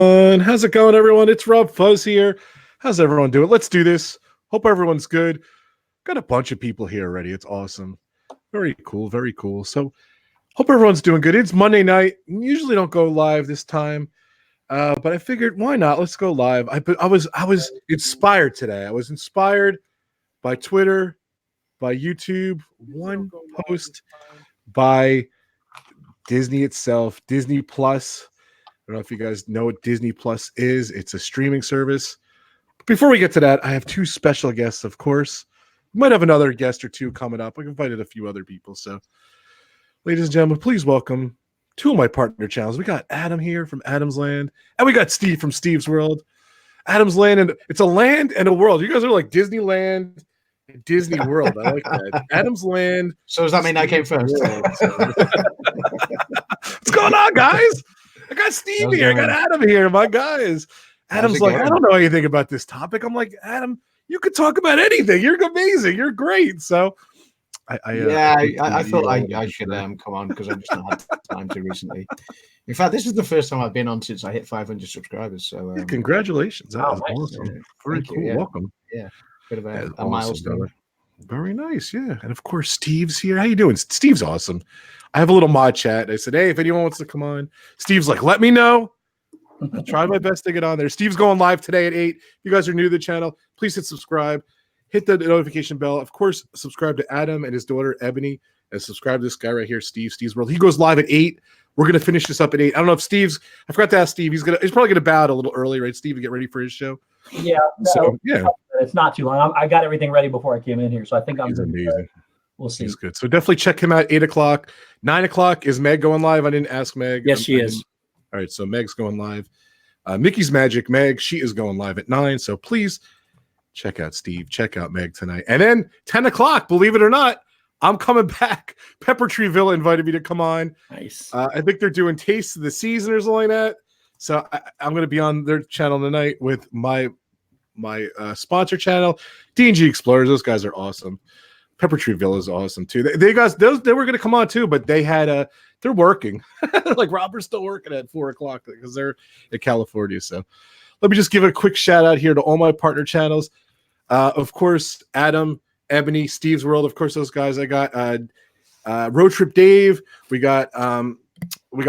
How's it going, everyone? It's RobFuz here. How's everyone doing? Let's do this. Hope everyone's good. Got a bunch of people here already. It's awesome. Very cool. Very cool. So, hope everyone's doing good. It's Monday night. Usually don't go live this time, but I figured why not? Let's go live. I was inspired today. I was inspired by Twitter, by YouTube, one post by Disney itself, Disney Plus. I don't know if you guys know what Disney Plus is. It's a streaming service. Before we get to that, I have two special guests, of course. We might have another guest or two coming up. I've invited a few other people. So, ladies and gentlemen, please welcome two of my partner channels. We got Adam here from Adam's Land, and we got Steve from Steve's World. Adam's Land, and it's a land and a world. You guys are like Disneyland and Disney World. I like that. Adam's Land. So does that mean I came first? What's going on, guys? I got Steve here. I got Adam here. My guys. Adam's like, I don't know anything about this topic. I'm like, Adam, you could talk about anything. You're amazing. You're great. So, I thought I should come on because I've just not had time to recently. In fact, this is the first time I've been on since I hit 500 subscribers. So, congratulations. That was nice. Awesome. Very cool. Yeah. Welcome. Yeah, bit of a Awesome, milestone. brother. Very nice. Yeah. And of course, Steve's here. How you doing? Steve's awesome. I have a little mod chat. I said, hey, if anyone wants to come on, Steve's like, let me know. I'll try my best to get on there. Steve's going live today at 8. If you guys are new to the channel, please hit subscribe. Hit the notification bell. Of course, subscribe to Adam and his daughter, Ebony, and subscribe to this guy right here, Steve's World. He goes live at 8. We're going to finish this up at 8. I don't know if I forgot to ask Steve. He's probably going to bow out a little early, right, Steve, to get ready for his show? Yeah. So, yeah. It's not too long. I got everything ready before I came in here, so I think I'm amazing. We'll see. He's good. So definitely check him out. 8 o'clock, 9 o'clock. Is Meg going live? I didn't ask Meg. Yes, she is. All right. So Meg's going live. Mickey's Magic Meg. She is going live at 9. So please check out Steve. Check out Meg tonight. And then 10 o'clock. Believe it or not, I'm coming back. Pepper Tree Villa invited me to come on. Nice. I think they're doing Taste of the Season or something like that. So I'm going to be on their channel tonight with my sponsor channel, D&G Explorers. Those guys are awesome. Pepper Tree Villa is awesome too. They were going to come on too, but they had they're working. Like Robert's still working at 4 o'clock because they're in California. So let me just give a quick shout out here to all my partner channels. Of course, Adam, Ebony, Steve's World. Of course, those guys. I got Road Trip Dave. We got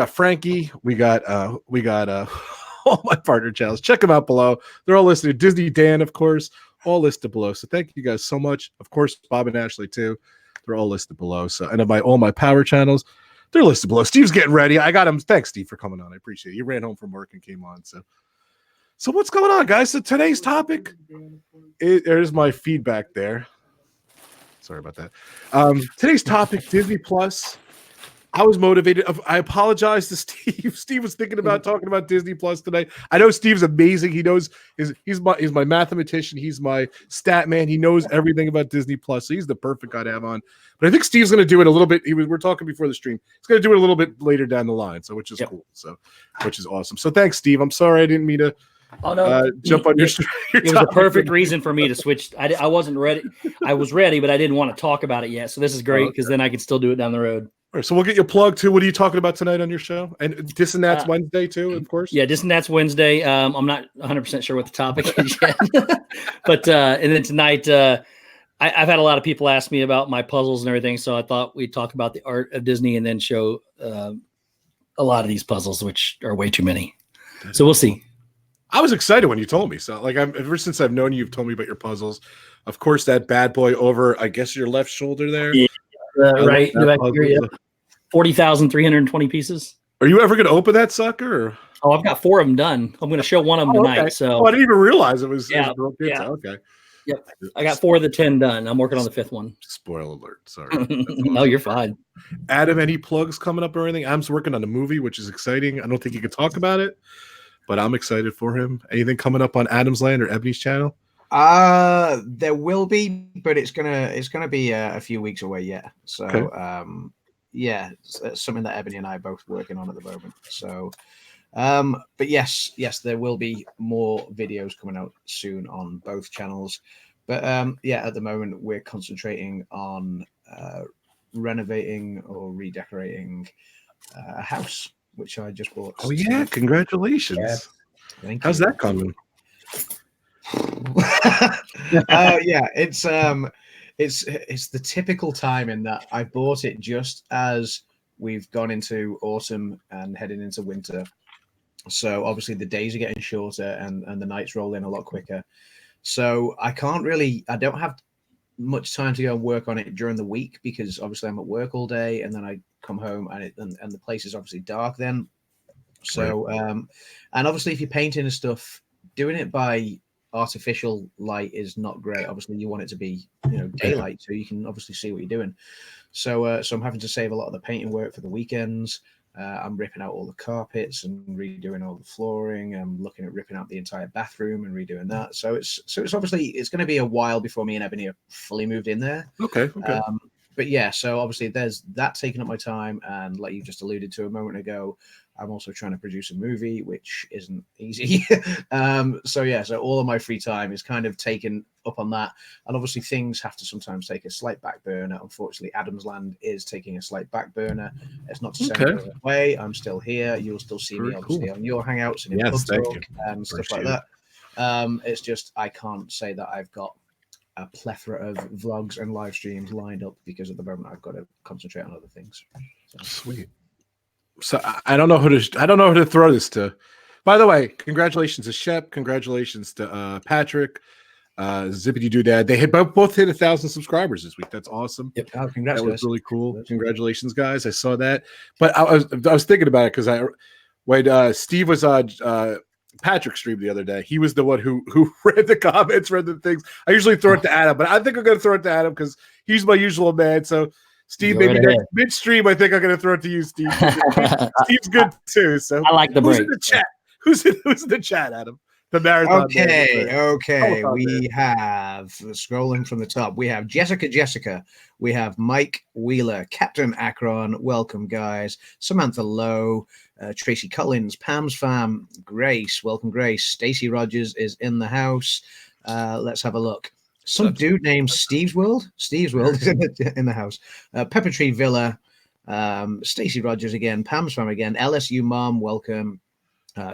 Frankie. We got all my partner channels. Check them out below. They're all listed. Disney Dan, of course, all listed below. So thank you guys so much. Of course, Bob and Ashley too. They're all listed below. So and all my power channels, they're listed below. Steve's getting ready. I got him. Thanks, Steve, for coming on. I appreciate it. You ran home from work and came on. So what's going on, guys? So today's topic, there's my feedback there. Sorry about that. Today's topic, Disney Plus. I was motivated. I apologize to Steve. Steve was thinking about talking about Disney Plus tonight. I know Steve's amazing. He knows he's my mathematician. He's my stat man. He knows everything about Disney Plus. So he's the perfect guy to have on. But I think Steve's going to do it a little bit. We're talking before the stream. He's going to do it a little bit later down the line. So which is cool. So which is awesome. So thanks, Steve. I'm sorry I didn't mean to. Oh no! Jump on your. It was a perfect reason for me to switch. I wasn't ready. I was ready, but I didn't want to talk about it yet. So this is great because then I can still do it down the road. All right, so we'll get your plug too. What are you talking about tonight on your show? And This and That's Wednesday too, of course. Yeah, This and That's Wednesday. I'm not 100% sure what the topic is yet, but and then tonight I've had a lot of people ask me about my puzzles and everything, so I thought we'd talk about the art of Disney and then show a lot of these puzzles, which are way too many. So we'll see. I was excited when you told me. So, like, ever since I've known you, you've told me about your puzzles. Of course, that bad boy over, I guess, your left shoulder there. Yeah, right. 40,320 pieces. Are you ever going to open that sucker? Or? Oh, I've got 4 of them done. I'm going to show one of them tonight. Okay. So I didn't even realize it was. Yeah. Okay. Yep. I got 4 of the 10 done. I'm working on the 5th one. Spoiler alert. Sorry. No, you're fine. Adam, any plugs coming up or anything? Adam's working on a movie, which is exciting. I don't think he could talk about it, but I'm excited for him. Anything coming up on Adam's Land or Ebony's channel? There will be, but it's gonna be a few weeks away yet. So yeah, it's something that Ebony and I are both working on at the moment. So but yes, there will be more videos coming out soon on both channels. But yeah, at the moment we're concentrating on renovating or redecorating a house which I just bought. Oh yeah, congratulations! Thank How's you. that coming? Yeah, it's the typical time in that I bought it just as we've gone into autumn and heading into winter. So obviously the days are getting shorter and the nights roll in a lot quicker. So I don't have much time to go and work on it during the week because obviously I'm at work all day and then I come home and the place is obviously dark then. So and obviously if you're painting and stuff, doing it by artificial light is not great. Obviously you want it to be daylight so you can obviously see what you're doing. So I'm having to save a lot of the painting work for the weekends. I'm ripping out all the carpets and redoing all the flooring. I'm looking at ripping out the entire bathroom and redoing that. So it's obviously it's going to be a while before me and Ebony are fully moved in there. Okay. But yeah, so obviously there's that taking up my time, and like you just alluded to a moment ago, I'm also trying to produce a movie, which isn't easy. So all of my free time is kind of taken up on that. And obviously things have to sometimes take a slight back burner. Unfortunately, Adam's Land is taking a slight back burner. It's not to say I'm going away. I'm still here. You'll still see me obviously on your Hangouts and in pub talk and stuff like that. It's just I can't say that I've got a plethora of vlogs and live streams lined up because at the moment I've got to concentrate on other things. Sweet. So I don't know who to throw this to. By the way, congratulations to Shep. Congratulations to Patrick, Zippity Doodad. They had both hit 1,000 subscribers this week. That's awesome. Yep. Oh, congrats, that was really cool. Congrats. Congratulations, guys. I saw that, but I was thinking about it because when Steve was on Patrick's stream the other day, he was the one who read the comments, read the things. I usually throw it to Adam, but I think I'm going to throw it to Adam because he's my usual man. So Steve, maybe next midstream, I think I'm going to throw it to you, Steve. Steve's good too. So I like the break. Who's in the chat? Who's in the chat, Adam? The marathon. Okay. We have scrolling from the top. We have Jessica. We have Mike Wheeler, Captain Akron. Welcome, guys. Samantha Lowe, Tracy Collins, Pam's Fam, Grace. Welcome, Grace. Stacy Rogers is in the house. Let's have a look. Some dude named Steve's World. Steve's World is in the house. Pepper Tree Villa. Stacy Rogers again. Pam's Fam again. LSU Mom. Welcome.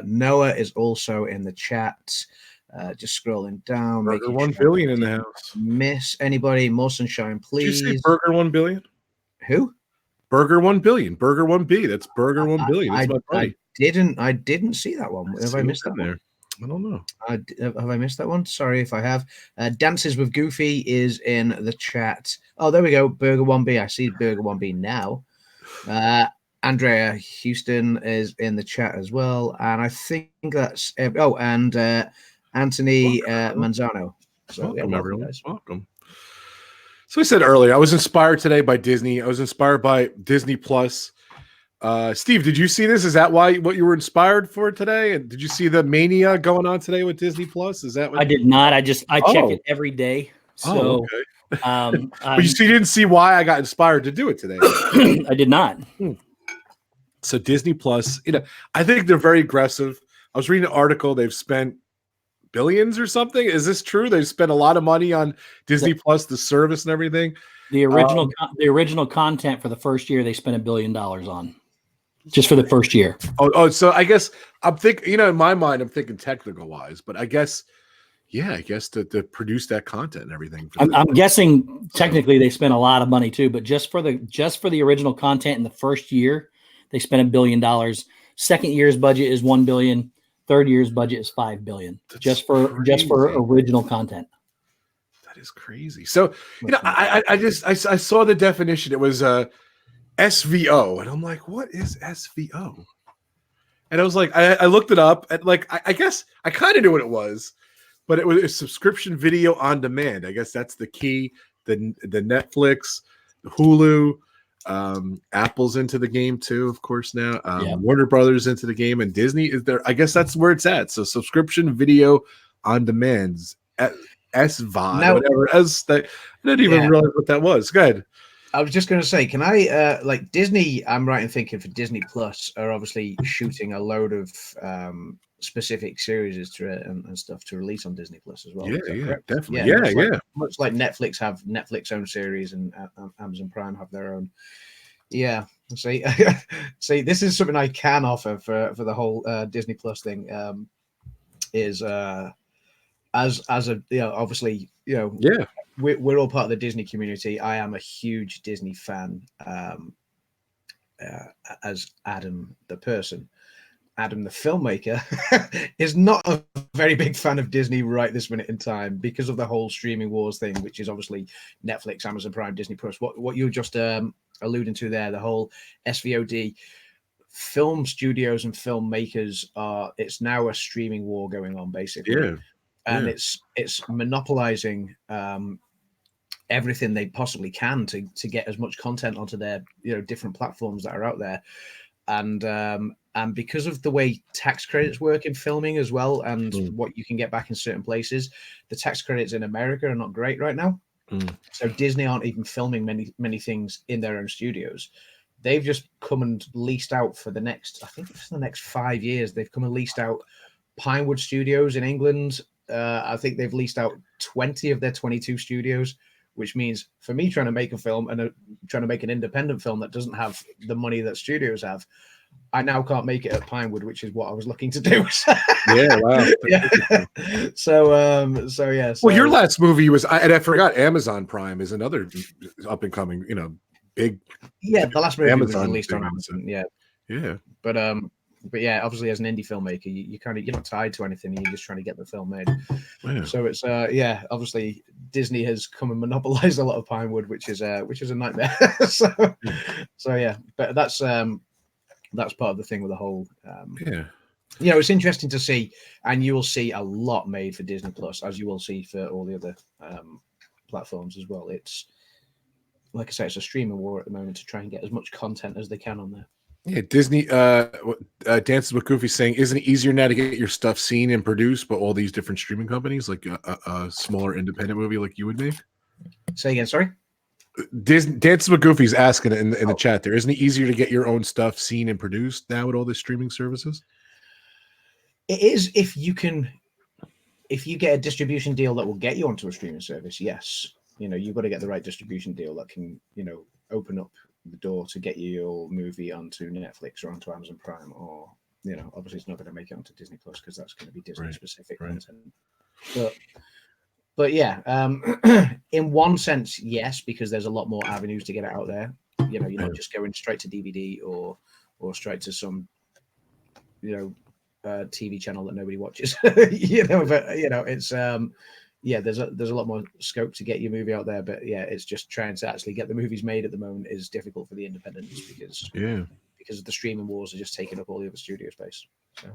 Noah is also in the chat. Just scrolling down. Burger 1 billion in the house. Miss anybody? More sunshine, please. Did you say Burger 1 billion? Who? Burger 1 billion. Burger 1B. That's Burger 1 billion. That's my buddy. I didn't see that one. Have I missed that one? I don't know. Have I missed that one? Sorry if I have. Dances with Goofy is in the chat. Oh, there we go. Burger 1B. I see Burger 1B now. Andrea Houston is in the chat as well. And I think that's... and Anthony Manzano. So, welcome, everyone. Guys. Welcome. So I said earlier, I was inspired today by Disney. I was inspired by Disney Plus. Steve, did you see this? Is that what you were inspired for today? And did you see the mania going on today with Disney Plus? Is that what I did not? I check it every day. So, okay. But you didn't see why I got inspired to do it today. I did not. So Disney Plus, I think they're very aggressive. I was reading an article. They've spent billions or something. Is this true? They've spent a lot of money on Disney Plus, the service and everything. The original content for the first year, they spent $1 billion on. Just for the first year. Oh, so I guess I'm thinking, in my mind, I'm thinking technical wise, but I guess to produce that content and everything. I'm guessing technically they spent a lot of money too, but just for the original content in the first year, they spent $1 billion. Second year's budget is $1 billion. Third year's budget is $5 billion. Just for original content. That is crazy. So I saw the definition. It was SVO, and I'm like, what is SVO? And I was like, I looked it up, and I guess I kind of knew what it was, but it was a subscription video on demand. I guess that's the key. The Netflix, the Hulu, Apple's into the game too, of course now. Warner Brothers into the game, and Disney is there. I guess that's where it's at. So subscription video on demands, SVOD, whatever. I didn't even realize what that was. Go ahead. I was just going to say, can I Disney? I'm right in thinking for Disney Plus are obviously shooting a load of specific series and stuff to release on Disney Plus as well. Yeah, definitely. Much like Netflix have Netflix own series and Amazon Prime have their own. Yeah. See, this is something I can offer for the whole Disney Plus thing. is as a obviously Yeah. we're all part of the Disney community. I am a huge Disney fan. As Adam the person, Adam the filmmaker is not a very big fan of Disney right this minute in time because of the whole streaming wars thing, which is obviously Netflix, Amazon Prime, Disney Plus. What you were just alluding to there, the whole SVOD. Film studios and filmmakers it's now a streaming war going on, basically. And it's monopolizing everything they possibly can to get as much content onto their different platforms that are out there. And because of the way tax credits work in filming as well, and what you can get back in certain places, the tax credits in America are not great right now. So Disney aren't even filming many things in their own studios. They've just come and leased out for the next, I think it's the next 5 years. They've come and leased out Pinewood Studios in England. I think they've leased out 20 of their 22 studios, which means for me trying to make a film and trying to make an independent film that doesn't have the money that studios have, I now can't make it at Pinewood, which is what I was looking to do. Yeah, wow. Yeah. So yeah. Well, your last movie was, and I forgot, Amazon Prime is another up and coming, big. Yeah, the last movie was Amazon released on Amazon. Yeah. But yeah, obviously as an indie filmmaker, you're not tied to anything. You're just trying to get the film made. Yeah. So it's obviously Disney has come and monopolized a lot of Pinewood, which is a nightmare. so yeah, but that's part of the thing with the whole. It's interesting to see, and you will see a lot made for Disney Plus, as you will see for all the other platforms as well. It's like I say, it's a streaming war at the moment to try and get as much content as they can on there. Yeah, Disney Dances with Goofy saying, isn't it easier now to get your stuff seen and produced by all these different streaming companies, like a smaller independent movie like you would make? Say again, sorry? Dances with Goofy's asking in the chat there, isn't it easier to get your own stuff seen and produced now with all the streaming services? It is if you get a distribution deal that will get you onto a streaming service, yes. You've got to get the right distribution deal that can, open up the door to get you your movie onto Netflix or onto Amazon Prime, or obviously it's not going to make it onto Disney Plus because that's going to be Disney specific content. But yeah, in one sense, yes, because there's a lot more avenues to get it out there. You're not just going straight to DVD or straight to some TV channel that nobody watches. But it's there's a lot more scope to get your movie out there, but yeah, it's just trying to actually get the movies made at the moment is difficult for the independents because of the streaming wars are just taking up all the other studio space. So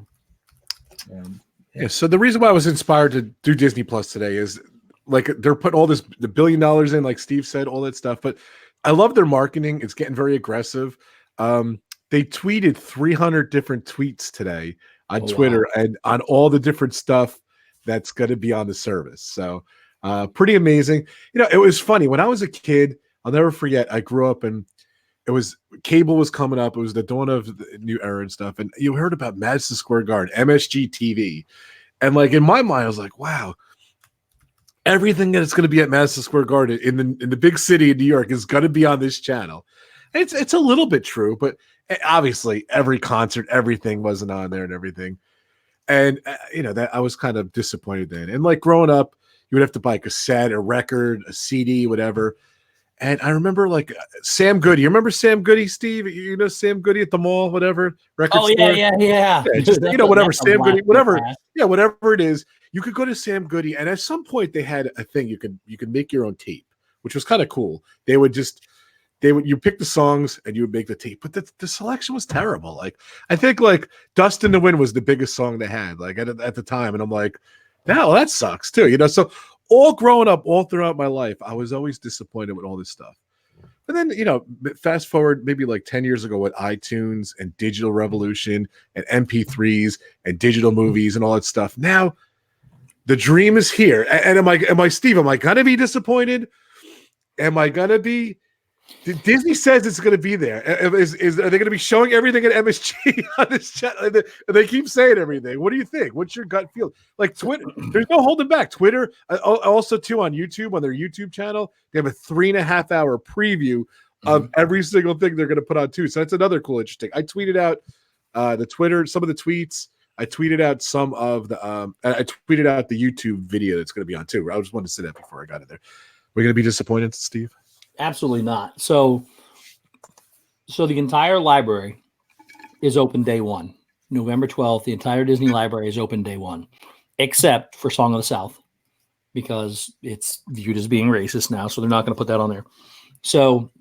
so the reason why I was inspired to do Disney Plus today is like they're putting all the $1 billion in, like Steve said, all that stuff, but I love their marketing. It's getting very aggressive. They tweeted 300 different tweets today on Twitter and on all the different stuff that's going to be on the service. So pretty amazing. It was funny when I was a kid. I'll never forget. I grew up and cable was coming up. It was the dawn of the new era and stuff. And you heard about Madison Square Garden, MSG TV. And like in my mind, I was like, wow, everything that's going to be at Madison Square Garden in the big city of New York is going to be on this channel. It's a little bit true, but obviously every concert, everything wasn't on there and everything. And that I was kind of disappointed then. And like growing up, you would have to buy a cassette, a record, a CD, whatever. And I remember like Sam Goody. You remember Sam Goody, Steve? Sam Goody at the mall, whatever record store. Yeah. Just, whatever Sam Goody, whatever. Yeah, whatever it is. You could go to Sam Goody, and at some point they had a thing you could make your own tape, which was kind of cool. You pick the songs and you would make the tape, but the selection was terrible. Like I think like Dust in the Wind was the biggest song they had like at the time. And I'm like, no, that sucks too. So all growing up, all throughout my life, I was always disappointed with all this stuff. But then, fast forward maybe like 10 years ago with iTunes and digital revolution and MP3s and digital movies and all that stuff. Now the dream is here. And am I Steve, am I going to be disappointed? Am I going to be? Disney says it's going to be there. Are they going to be showing everything at MSG on this channel? They keep saying everything. What do you think? What's your gut feel? Like Twitter, there's no holding back. Twitter, also too on YouTube, on their YouTube channel, they have a 3.5-hour preview of every single thing they're going to put on too. So that's another cool, interesting. I tweeted out the Twitter, some of the tweets. I tweeted out some of the I tweeted out the YouTube video that's going to be on too. I just wanted to say that before I got it there. We're going to be disappointed, Steve? Absolutely not. So the entire library is open day one, November 12th. The entire Disney library is open day one, except for Song of the South, because it's viewed as being racist now. So they're not going to put that on there. So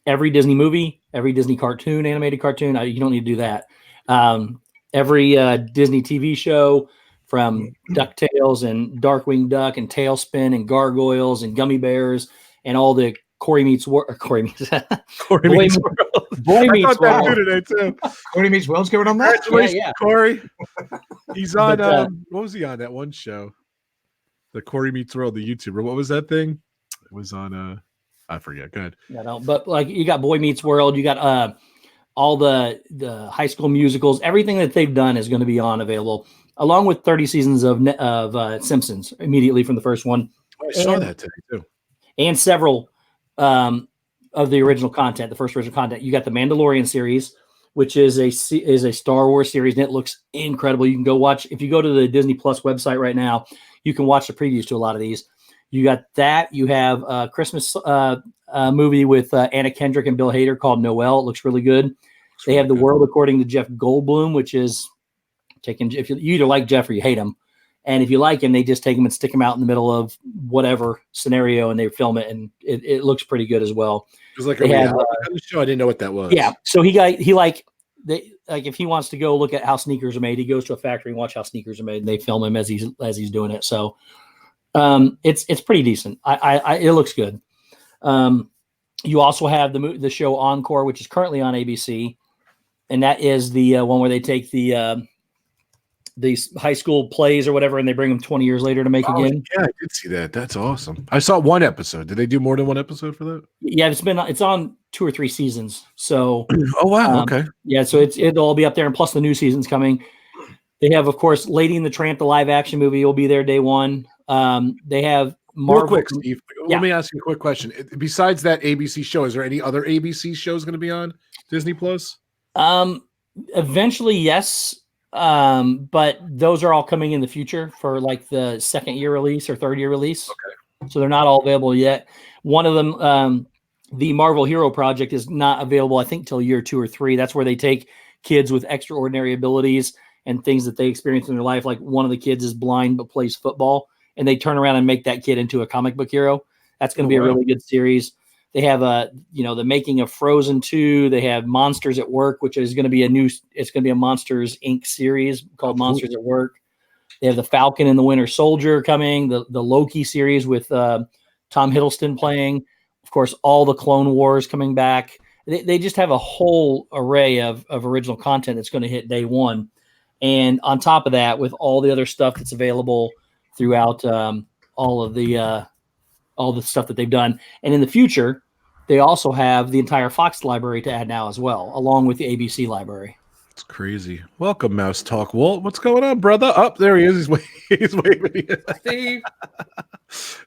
every Disney movie, every Disney cartoon, animated cartoon, you don't need to do that. Every Disney TV show, from DuckTales and Darkwing Duck and Tailspin and Gargoyles and Gummy Bears and all the Boy Meets World. Boy Meets World. Today too. Corey Meets World's going on there. Congratulations, Corey. He's on. What was he on that one show? The Corey Meets World, the YouTuber. What was that thing? It was on. I forget. Go ahead. Yeah, no, but like you got Boy Meets World, you got all the High School Musicals. Everything that they've done is going to be available, along with 30 seasons of Simpsons immediately from the first one. I saw that today too. And several of the original content, the first original content. You got the Mandalorian series, which is a Star Wars series, and it looks incredible. You can go watch, if you go to the Disney Plus website right now, you can watch the previews to a lot of these. You got that. You have a Christmas movie with Anna Kendrick and Bill Hader called Noel. It looks really good. They have The World According to Jeff Goldblum, which is if you either like Jeff or you hate him. And if you like him, they just take him and stick him out in the middle of whatever scenario, and they film it, and it looks pretty good as well. It was like a reality show. I didn't know what that was. Yeah. So if he wants to go look at how sneakers are made, he goes to a factory and watch how sneakers are made, and they film him as he's doing it. So it's pretty decent. It looks good. You also have the show Encore, which is currently on ABC, and that is the one where they take these high school plays or whatever, and they bring them 20 years later to make again. Yeah, I did see that. That's awesome. I saw one episode. Did they do more than one episode for that? Yeah, it's on 2 or 3 seasons. So oh wow, okay. Yeah, so it'll all be up there, and plus the new season's coming. They have, of course, Lady and the Tramp, the live action movie, will be there day one. They have Marvel. Real quick, Steve. Yeah. Let me ask you a quick question. Besides that ABC show, is there any other ABC shows going to be on Disney Plus? Eventually, yes. But those are all coming in the future for like the second year release or third year release. Okay. So they're not all available yet. One of them, the Marvel Hero Project, is not available, I think, till year 2 or 3. That's where they take kids with extraordinary abilities and things that they experience in their life. Like one of the kids is blind but plays football, and they turn around and make that kid into a comic book hero. That's going to be a really good series. They have the making of Frozen 2. They have Monsters at Work, which is going to be it's going to be a Monsters Inc. series called Monsters at Work. They have the Falcon and the Winter Soldier coming, the Loki series with Tom Hiddleston playing. Of course, all the Clone Wars coming back. They just have a whole array of original content that's going to hit day one. And on top of that, with all the other stuff that's available throughout all the stuff that they've done. And in the future, they also have the entire Fox library to add now as well, along with the ABC library. It's crazy. Welcome, Mouse Talk Walt. What's going on, brother? Up there he is. He's waving. Steve.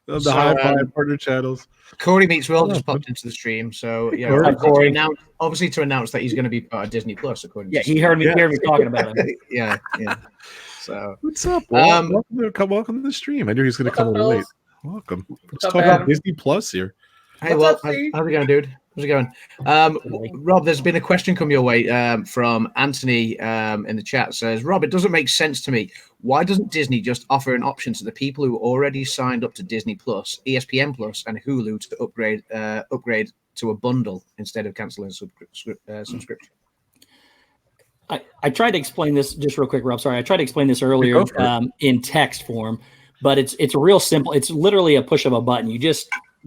The High Five partner channels. Corey Meets World just popped into the stream. So, obviously to announce that he's going to be part of Disney Plus, according to he heard me talking about him. Yeah. So, what's up, Walt? Welcome to the stream. I knew he was going to come a little late. Welcome. Let's talk about Disney Plus here. Hey, how's it going, dude? How's it going? Rob, there's been a question come your way from Anthony in the chat. Says, Rob, it doesn't make sense to me. Why doesn't Disney just offer an option to the people who already signed up to Disney Plus, ESPN Plus, and Hulu to upgrade to a bundle instead of canceling subscription? I tried to explain this just real quick, Rob. Sorry, I tried to explain this earlier in text form. But it's real simple. It's literally a push of a button.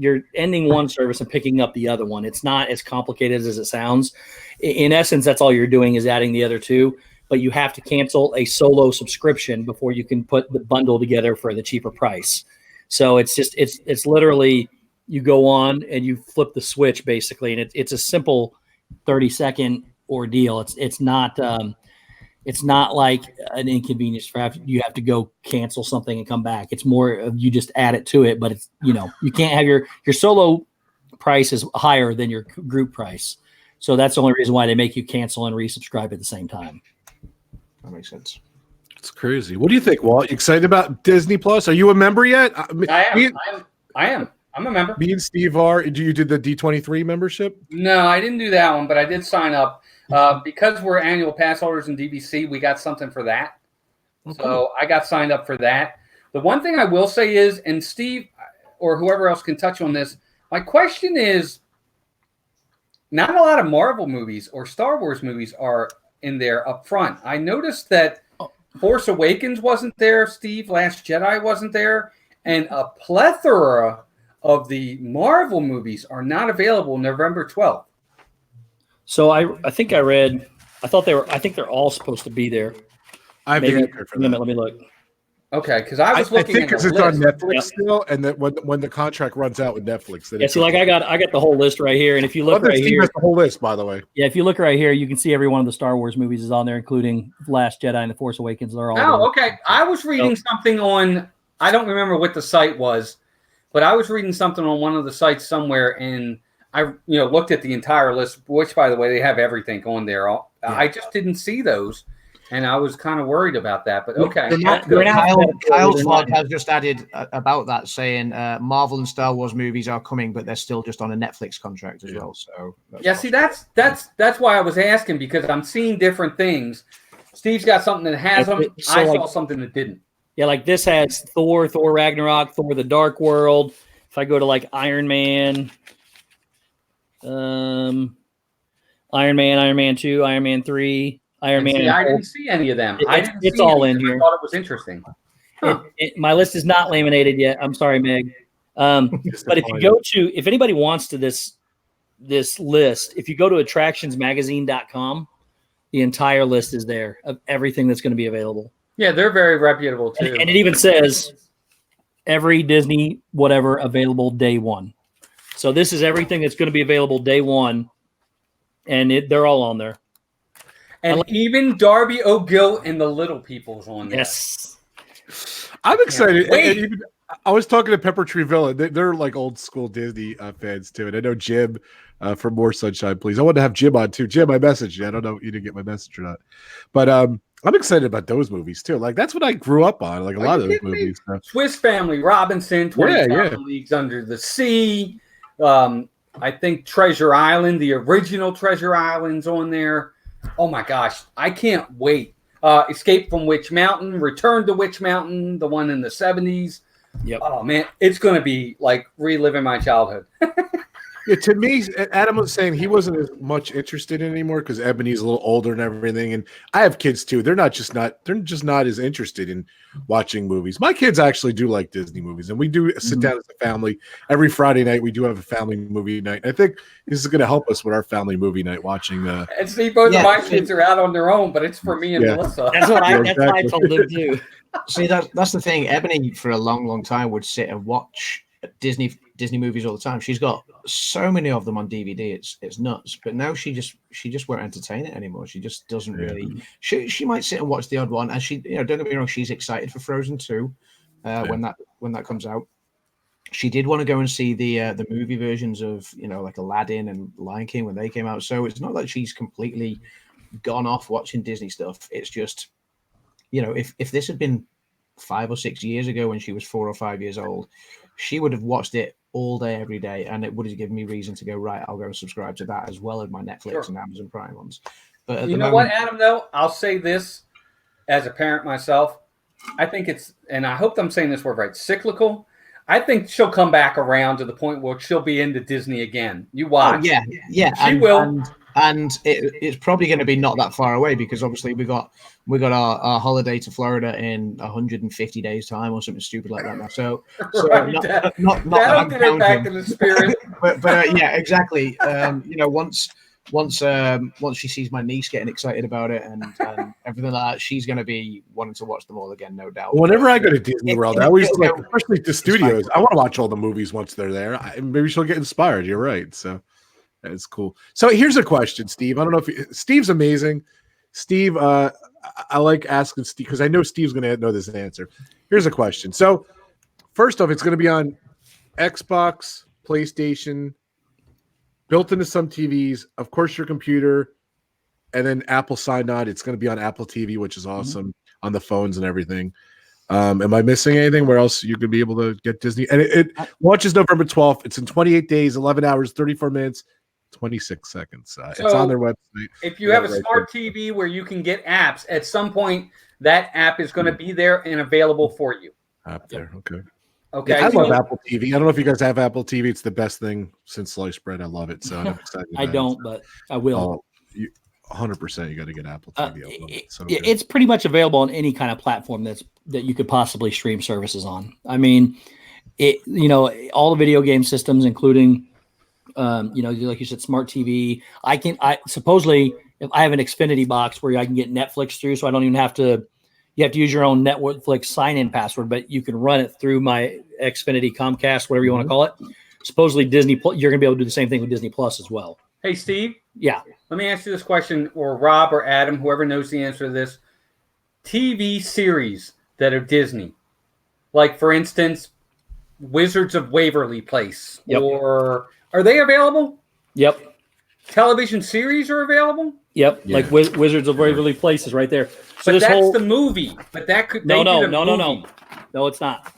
You're ending one service and picking up the other one. It's not as complicated as it sounds. In essence, that's all you're doing is adding the other two. But you have to cancel a solo subscription before you can put the bundle together for the cheaper price. So it's literally you go on and you flip the switch basically, and it's a simple 30-second ordeal. It's not like an inconvenience you have to go cancel something and come back. It's more of you just add it to it, but it's, you can't have your solo price is higher than your group price. So that's the only reason why they make you cancel and resubscribe at the same time. That makes sense. It's crazy. What do you think, Walt? You excited about Disney Plus? Are you a member yet? I am. I'm a member. Me and Steve are. You did the D23 membership? No, I didn't do that one, but I did sign up. Because we're annual pass holders in DVC, we got something for that. Okay. So I got signed up for that. The one thing I will say is, and Steve or whoever else can touch on this, my question is, not a lot of Marvel movies or Star Wars movies are in there up front. I noticed that Force Awakens wasn't there, Steve. Last Jedi wasn't there. And a plethora of the Marvel movies are not available November 12th. So I think I read. I think they're all supposed to be there. I've been here for that. Let me look. Okay, because I was looking. I think because it's on Netflix still, and that when the contract runs out with Netflix, then see, like I got the whole list right here, and if you look right here, the whole list, by the way. Yeah, if you look right here, you can see every one of the Star Wars movies is on there, including Last Jedi and The Force Awakens. They're all. Oh, okay. I was reading something on. I don't remember what the site was, but I was reading something on one of the sites somewhere, and I looked at the entire list. Which, by the way, they have everything on there. I just didn't see those. And I was kind of worried about that, but okay. Kyle's vlog has just added about that, saying Marvel and Star Wars movies are coming, but they're still just on a Netflix contract as well. So see, that's why I was asking, because I'm seeing different things. Steve's got something that has them. I saw something that didn't. Yeah, like this has Thor Ragnarok, Thor: The Dark World. If I go to like Iron Man, Iron Man 2, Iron Man 3. Iron Man. I didn't see any of them. It's all in here. I thought it was interesting. Huh. My list is not laminated yet. I'm sorry, Meg. But if anybody wants to this list, if you go to attractionsmagazine.com, the entire list is there of everything that's going to be available. Yeah, they're very reputable too. And it even says every Disney whatever available day one. So this is everything that's going to be available day one, and they're all on there. And even Darby O'Gill and the Little People's on there. Yes. I'm excited. And I was talking to Pepper Tree Villa. They're like old school Disney fans too. And I know Jim for More Sunshine, Please. I wanted to have Jim on too. Jim, I messaged you. I don't know if you didn't get my message or not. But I'm excited about those movies too. Like that's what I grew up on. Like a lot of those movies. Swiss Family Robinson, 20,000 Leagues Under the Sea. I think Treasure Island, the original Treasure Island's on there. Oh my gosh, I can't wait. Escape from Witch Mountain, Return to Witch Mountain, the one in the 70s. Yep. Oh man, it's going to be like reliving my childhood. Yeah, to me, Adam was saying he wasn't as much interested in anymore because Ebony's a little older and everything. And I have kids too. They're just not as interested in watching movies. My kids actually do like Disney movies, and we do sit down as a family every Friday night. We do have a family movie night. I think this is going to help us with our family movie night watching. And see, both of my kids are out on their own, but it's for me and Melissa. That's what I told them too. See, that's the thing. Ebony for a long time would sit and watch Disney movies all the time. She's got so many of them on DVD. It's nuts. But now she just won't entertain it anymore. She just doesn't really. She might sit and watch the odd one, and she don't get me wrong, she's excited for Frozen 2 when that comes out. She did want to go and see the movie versions of like Aladdin and Lion King when they came out. So it's not that she's completely gone off watching Disney stuff. It's just if this had been 5 or 6 years ago when she was 4 or 5 years old, she would have watched it all day, every day, and it would have given me reason to go, right, I'll go and subscribe to that as well as my Netflix and Amazon Prime ones. But at you know what, Adam, though? I'll say this as a parent myself. I think it's, and I hope I'm saying this word right, cyclical. I think she'll come back around to the point where she'll be into Disney again. You watch. Oh, yeah. She will. And it's probably going to be not that far away because obviously we got our holiday to Florida in 150 days time or something stupid like that now. So right. not that'll get it back in the spirit. but yeah, exactly. Once she sees my niece getting excited about it and everything like that, she's going to be wanting to watch them all again, no doubt. Whenever I go to Disney World, I always like, especially the studios, I want to watch all the movies once they're there. Maybe she'll get inspired. You're right. So it's cool. So here's a question, Steve. I don't know if Steve's amazing. Steve, I like asking Steve because I know Steve's going to know this answer. Here's a question. So first off, it's going to be on Xbox, PlayStation, built into some TVs, of course, your computer, and then Apple signed on. It's going to be on Apple TV, which is awesome. on the phones and everything. Am I missing anything where else you could be able to get Disney? And it launches November 12th. It's in 28 days, 11 hours, 34 minutes, 26 seconds. It's on their website. If you have a smart TV where you can get apps, at some point that app is going to be there and available for you. App there, okay. Okay. Yeah, I love Apple TV. I don't know if you guys have Apple TV. It's the best thing since sliced bread. I love it. So I'm excited. I don't, but I will. 100%. You got to get Apple TV. It's pretty much available on any kind of platform that you could possibly stream services on. I mean, all the video game systems, including, like you said, smart TV. I supposedly, if I have an Xfinity box where I can get Netflix through, so I don't even have to. You have to use your own Netflix sign-in password, but you can run it through my Xfinity, Comcast, whatever you want to call it. Supposedly Disney Plus, you're going to be able to do the same thing with Disney Plus as well. Hey, Steve. Yeah. Let me ask you this question, or Rob or Adam, whoever knows the answer to this. TV series that are Disney, like, for instance, Wizards of Waverly Place, or are they available? Yep. Television series are available? Yep. Yeah. Like Wizards of Waverly Place is right there. So but that's the movie. But that could no, it's not.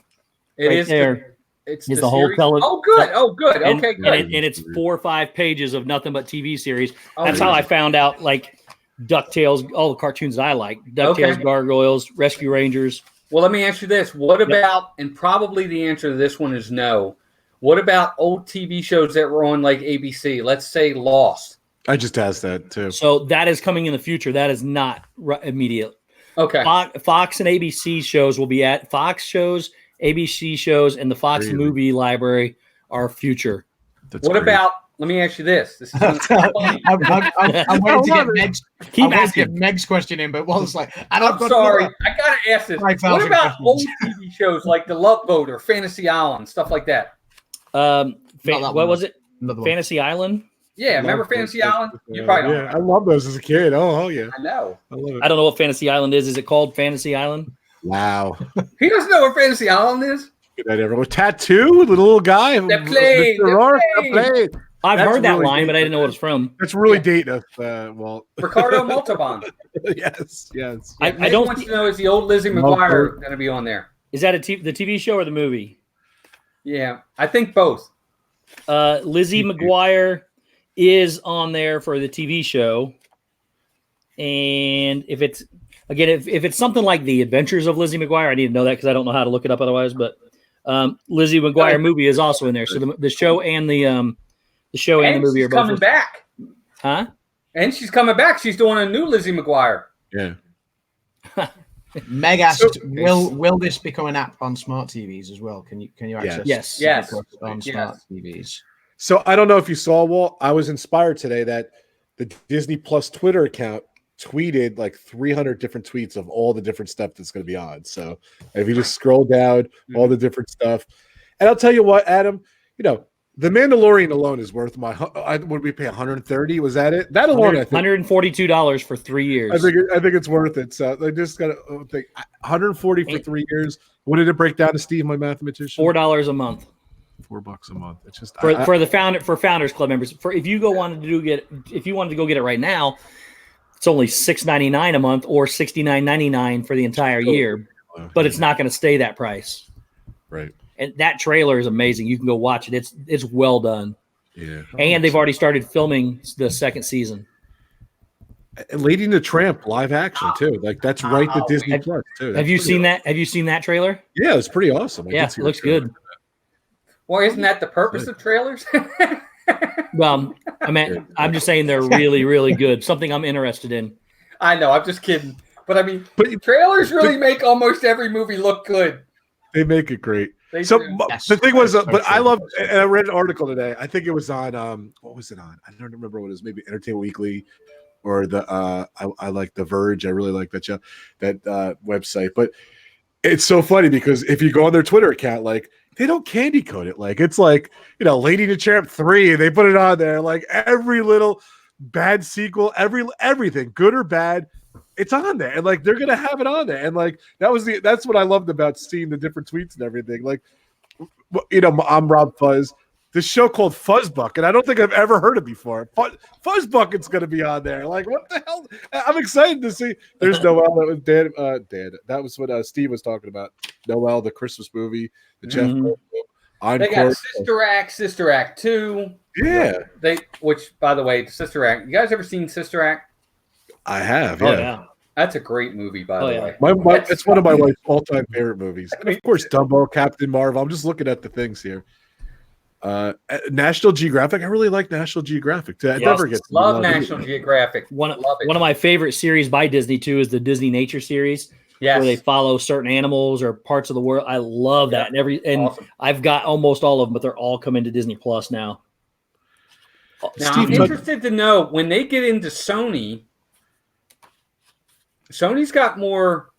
It right is there. It's the whole television. Oh, good. Oh, good. And, okay, good. And it's 4 or 5 pages of nothing but TV series. That's how I found out, like, DuckTales, all the cartoons that I like. DuckTales, Gargoyles, Rescue Rangers. Well, let me ask you this. What about, and probably the answer to this one is no, what about old TV shows that were on, like, ABC? Let's say Lost. I just asked that, too. So that is coming in the future. That is not immediate. Okay. Fox and ABC shows will be at Fox shows, ABC shows, and the Fox movie library are future. What about, let me ask you this. This is I'm waiting to get Meg's question in, but Walt's like, I'm sorry. I got to ask this. What about old TV shows like The Love Boat or Fantasy Island, stuff like that? What was it? Fantasy Island? Yeah, remember Fantasy Island? You probably don't. Yeah, I love those as a kid. Oh yeah. I know. I love it. I don't know what Fantasy Island is. Is it called Fantasy Island? Wow. He doesn't know what Fantasy Island is? Good night, everyone. Tattoo, the little guy. That played. I've heard that line, but I didn't know what it's from. That's really dating us, Walt. Ricardo Montalban. Yes. I don't want to know, is the old Lizzie McGuire going to be on there? Is that the TV show or the movie? Yeah, I think both. Lizzie McGuire is on there for the TV show, and if it's something like The Adventures of Lizzie McGuire, I need to know that because I don't know how to look it up otherwise. But Lizzie McGuire movie is also in there, so the show and the movie are both coming back. Huh? And she's coming back. She's doing a new Lizzie McGuire. Yeah. Meg asked, "Will this become an app on smart TVs as well? Can you access? Yes. On smart TVs." So I don't know if you saw, Walt. I was inspired today that the Disney Plus Twitter account tweeted like 300 different tweets of all the different stuff that's going to be on. So if you just scroll down, all the different stuff, and I'll tell you what, Adam, The Mandalorian alone is worth would we pay 130? Was that it? That alone, I think $142 for 3 years. I think it's worth it. So they just got to think 140 for 3 years. What did it break down to, Steve, my mathematician? $4 a month. $4 a month. It's just for Founders Club members. If you wanted to go get it right now, it's only $6.99 a month or $69.99 for the entire year. But it's not going to stay that price. Right. And that trailer is amazing. You can go watch it. It's well done. Yeah. And they've already started filming the second season. And Lady and the Tramp live action too. Like that's right to Disney Plus too. Have you seen that? Have you seen that trailer? Yeah, it's pretty awesome. It looks good. Well, isn't that the purpose of trailers? Well, I'm just saying they're really, really good. Something I'm interested in. I know. I'm just kidding. But I mean, trailers really make almost every movie look good. They make it great. Yes, the thing was, but I love, and I read an article today. I think it was on, what was it on? I don't remember what it was. Maybe Entertainment Weekly or I like The Verge. I really like that show, that website. But it's so funny because if you go on their Twitter account, like they don't candy coat it. Like it's like, Lady and the Tramp 3, they put it on there. Like every little bad sequel, everything, good or bad, it's on there, and like they're gonna have it on there, and like that's what I loved about seeing the different tweets and everything. Like, I'm RobFuz. this show called Fuzzbuck, and I don't think I've ever heard it before. Fuzzbucket's going to be on there. Like, what the hell? I'm excited to see. There's Noel. That was Dan. That was what Steve was talking about. Noel, the Christmas movie, the Jeff. They got Sister Act 2. Yeah. Which, by the way, Sister Act. You guys ever seen Sister Act? I have. Yeah. Oh, yeah. That's a great movie, by the way. It's one of my all-time favorite movies. And of course, Dumbo, Captain Marvel. I'm just looking at the things here. National Geographic. I really like National Geographic. Love National Geographic. One of my favorite series by Disney too is the Disney Nature series. Yes. Where they follow certain animals or parts of the world. I love that. And awesome. I've got almost all of them, but they're all coming to Disney Plus now. Now I'm interested to know when they get into Sony's got more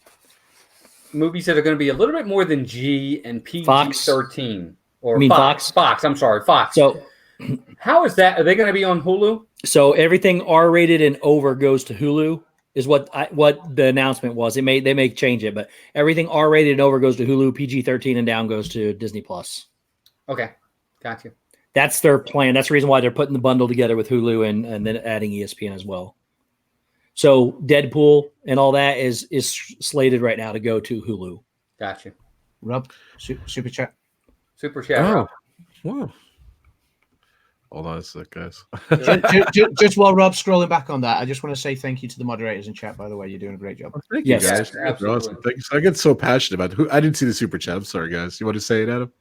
movies that are going to be a little bit more than G and PG-13. Or Fox. Fox. I'm sorry, Fox. So, how is that? Are they going to be on Hulu? So everything R-rated and over goes to Hulu. Is what the announcement was. They may change it, but everything R-rated and over goes to Hulu. PG-13 and down goes to Disney Plus. Okay, got you. That's their plan. That's the reason why they're putting the bundle together with Hulu and then adding ESPN as well. So Deadpool and all that is slated right now to go to Hulu. Got you. Rob, super chat. Super chat. Oh, wow. Hold on a sec, guys. just while Rob's scrolling back on that, I just want to say thank you to the moderators in chat. By the way, you're doing a great job. Thank you, guys. Absolutely. Awesome. Thank you. I get so passionate about I didn't see the super chat. I'm sorry, guys. You want to say it, Adam?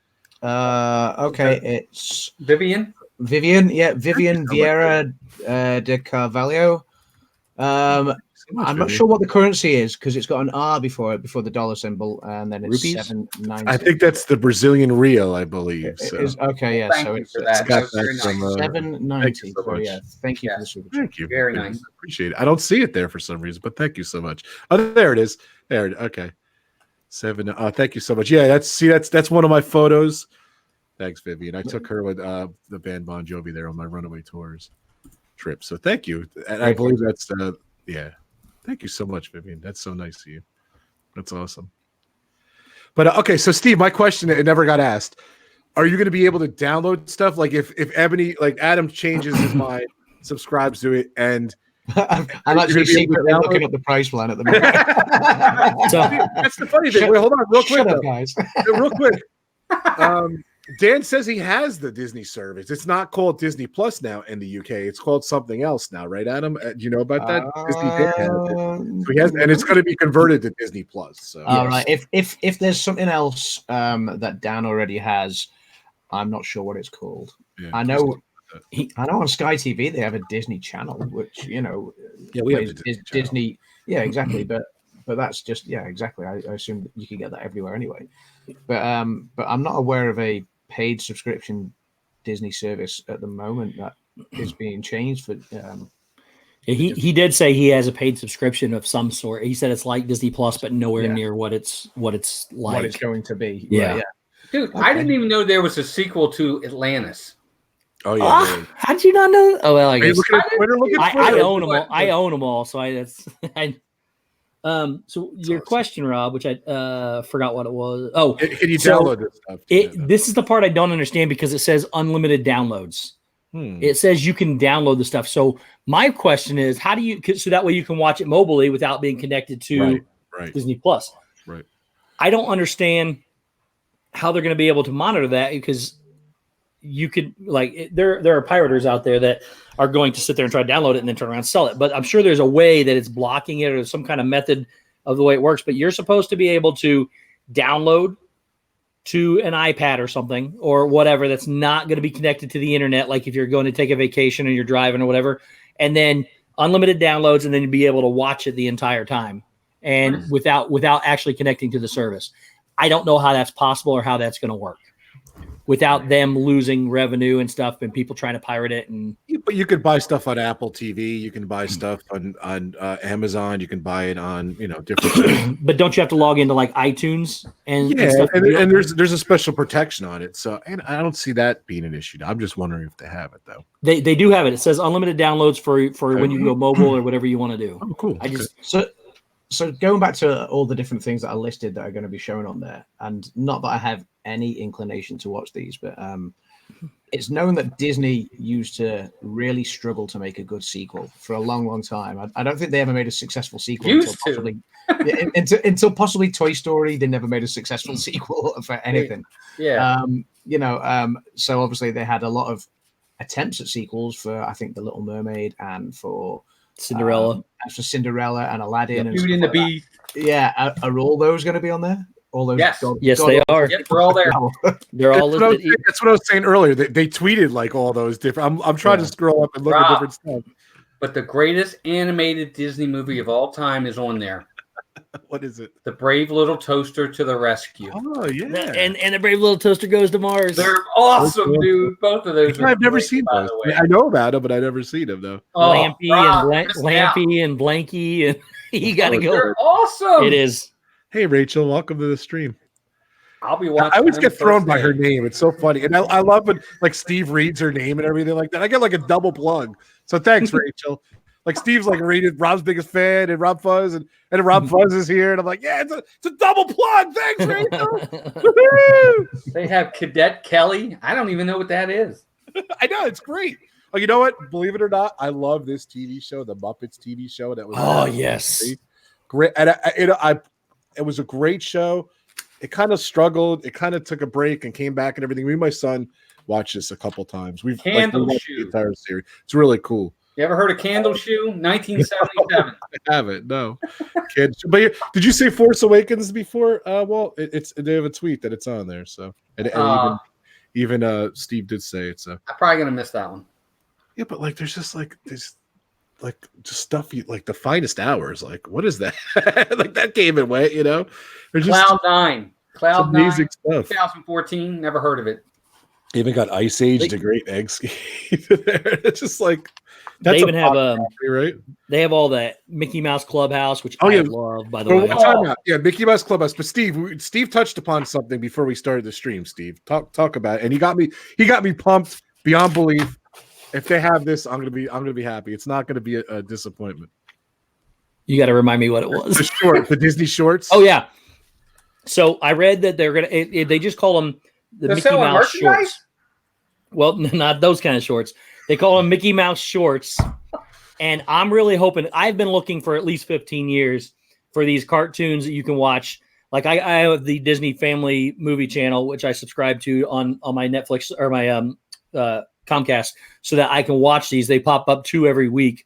Okay, it's Vivian. Yeah, Vivian Vieira de Carvalho. I'm not sure what the currency is because it's got an R before the dollar symbol, and then it's Rupees? 790. I think that's the Brazilian real, I believe. Okay, yeah. Thank so you it's for that. Got Very that nice. 790. so much. Yeah, thank you for the super chat. Thank you. Very nice. Appreciate it. I don't see it there for some reason, but thank you so much. Oh, there it is. There. Okay. 7. Thank you so much. Yeah, that's one of my photos. Thanks, Vivian. I took her with the band Bon Jovi there on my Runaway Tours trip. So thank you. And I believe that's yeah. Thank you so much, Vivian. That's so nice of you. That's awesome. But okay, so Steve, my question, it never got asked. Are you going to be able to download stuff? Like if Ebony, like Adam changes his mind, subscribes to it, and I'm actually secretly looking at the price plan at the moment. So that's the funny thing. Wait, hold on, real quick, guys. Real quick. Dan says he has the Disney service. It's not called Disney Plus now in the UK. It's called something else now, right, Adam? Do you know about that? Disney Dan has it. So he has, and it's going to be converted to Disney Plus. So all right. If there's something else that Dan already has, I'm not sure what it's called. Yeah, I know on Sky TV they have a Disney Channel, which we have Disney. Yeah, exactly. But that's just exactly. I assume you can get that everywhere anyway. But I'm not aware of a paid subscription Disney service at the moment that is being changed for. He did say he has a paid subscription of some sort. He said it's like Disney Plus, but nowhere near what it's like. What it's going to be. Yeah. Right, Dude, okay. I didn't even know there was a sequel to Atlantis. Oh yeah. How did you not know? Oh well, I guess I own them all. I own them all. So so your question, Rob, which I forgot what it was. Oh, can you download this stuff? This is the part I don't understand because it says unlimited downloads. It says you can download the stuff. So my question is, how do you? So that way you can watch it mobilely without being connected to Disney Plus. Right. I don't understand how they're going to be able to monitor that because you could there are pirators out there that are going to sit there and try to download it and then turn around and sell it. But I'm sure there's a way that it's blocking it or some kind of method of the way it works. But you're supposed to be able to download to an iPad or something or whatever that's not going to be connected to the internet. Like if you're going to take a vacation or you're driving or whatever, and then unlimited downloads and then be able to watch it the entire time and without actually connecting to the service. I don't know how that's possible or how that's going to work without them losing revenue and stuff and people trying to pirate it. But you could buy stuff on Apple TV. You can buy stuff on Amazon. You can buy it on different. But don't you have to log into like iTunes and stuff? And there's a special protection on it. So and I don't see that being an issue. I'm just wondering if they have it though. They do have it. It says unlimited downloads for when you go mobile or whatever you want to do. Oh, cool. So going back to all the different things that are listed that are going to be shown on there, and not that I have any inclination to watch these, but it's known that Disney used to really struggle to make a good sequel for a long, long time. I don't think they ever made a successful sequel until possibly Toy Story. They never made a successful sequel for anything. Yeah. So obviously they had a lot of attempts at sequels for, I think, The Little Mermaid and for Cinderella, and Aladdin and Beauty and the Beast. Yeah, are all those going to be on there? All those? Yes. Yes, they are. Yep, they're all there. They're all That's what, listed. that's what I was saying earlier. They tweeted like all those different. I'm trying to scroll up and look at different stuff. But the greatest animated Disney movie of all time is on there. What is it? The Brave Little Toaster to the Rescue. Oh yeah, And the Brave Little Toaster Goes to Mars. They're awesome, dude. Both of those. I've never seen those. I know about them, but I've never seen them though. Lampy and Blanky, and you got to go. They're awesome. It is. Hey Rachel, welcome to the stream. I'll be watching. I always get thrown by her name. It's so funny, and I love when like Steve reads her name and everything like that. I get like a double plug. So thanks, Rachel. Like Steve's like reading Rob's biggest fan, and RobFuz, and RobFuz is here, and I'm like, yeah, it's a double plug. Thanks, Rachel. They have Cadet Kelly. I don't even know what that is. I know, it's great. Oh, you know what? Believe it or not, I love this TV show, the Muppets TV show. That was yes, great. And it was a great show. It kind of struggled. It kind of took a break and came back and everything. Me and my son watched this a couple times. We watched the entire series. It's really cool. You ever heard of Candle Shoe? 1977. I haven't. No. Kids. But did you say Force Awakens before? Well, they have a tweet that it's on there. So and even Steve did say it. So I'm probably gonna miss that one. Yeah, but like there's just stuff like the finest hours. Like what is that? Like that came and went. There's Cloud Nine. Cloud Nine. Amazing stuff. 2014. Never heard of it. Even got Ice Age, the Great Egg Scheme. It's just like they even have right? They have all that Mickey Mouse Clubhouse, which I love, by the way. Yeah, Mickey Mouse Clubhouse. But Steve touched upon something before we started the stream. Steve, talk about it, and he got me pumped beyond belief. If they have this, I'm gonna be happy. It's not gonna be a disappointment. You got to remind me what it was. The Disney shorts. Oh yeah. So I read that they're gonna. They just call them the Mickey Mouse shorts. Well, not those kind of shorts. They call them Mickey Mouse shorts. And I'm really hoping. I've been looking for at least 15 years for these cartoons that you can watch. Like I have the Disney Family Movie Channel, which I subscribe to on my Netflix or my Comcast, so that I can watch these. They pop up 2 every week.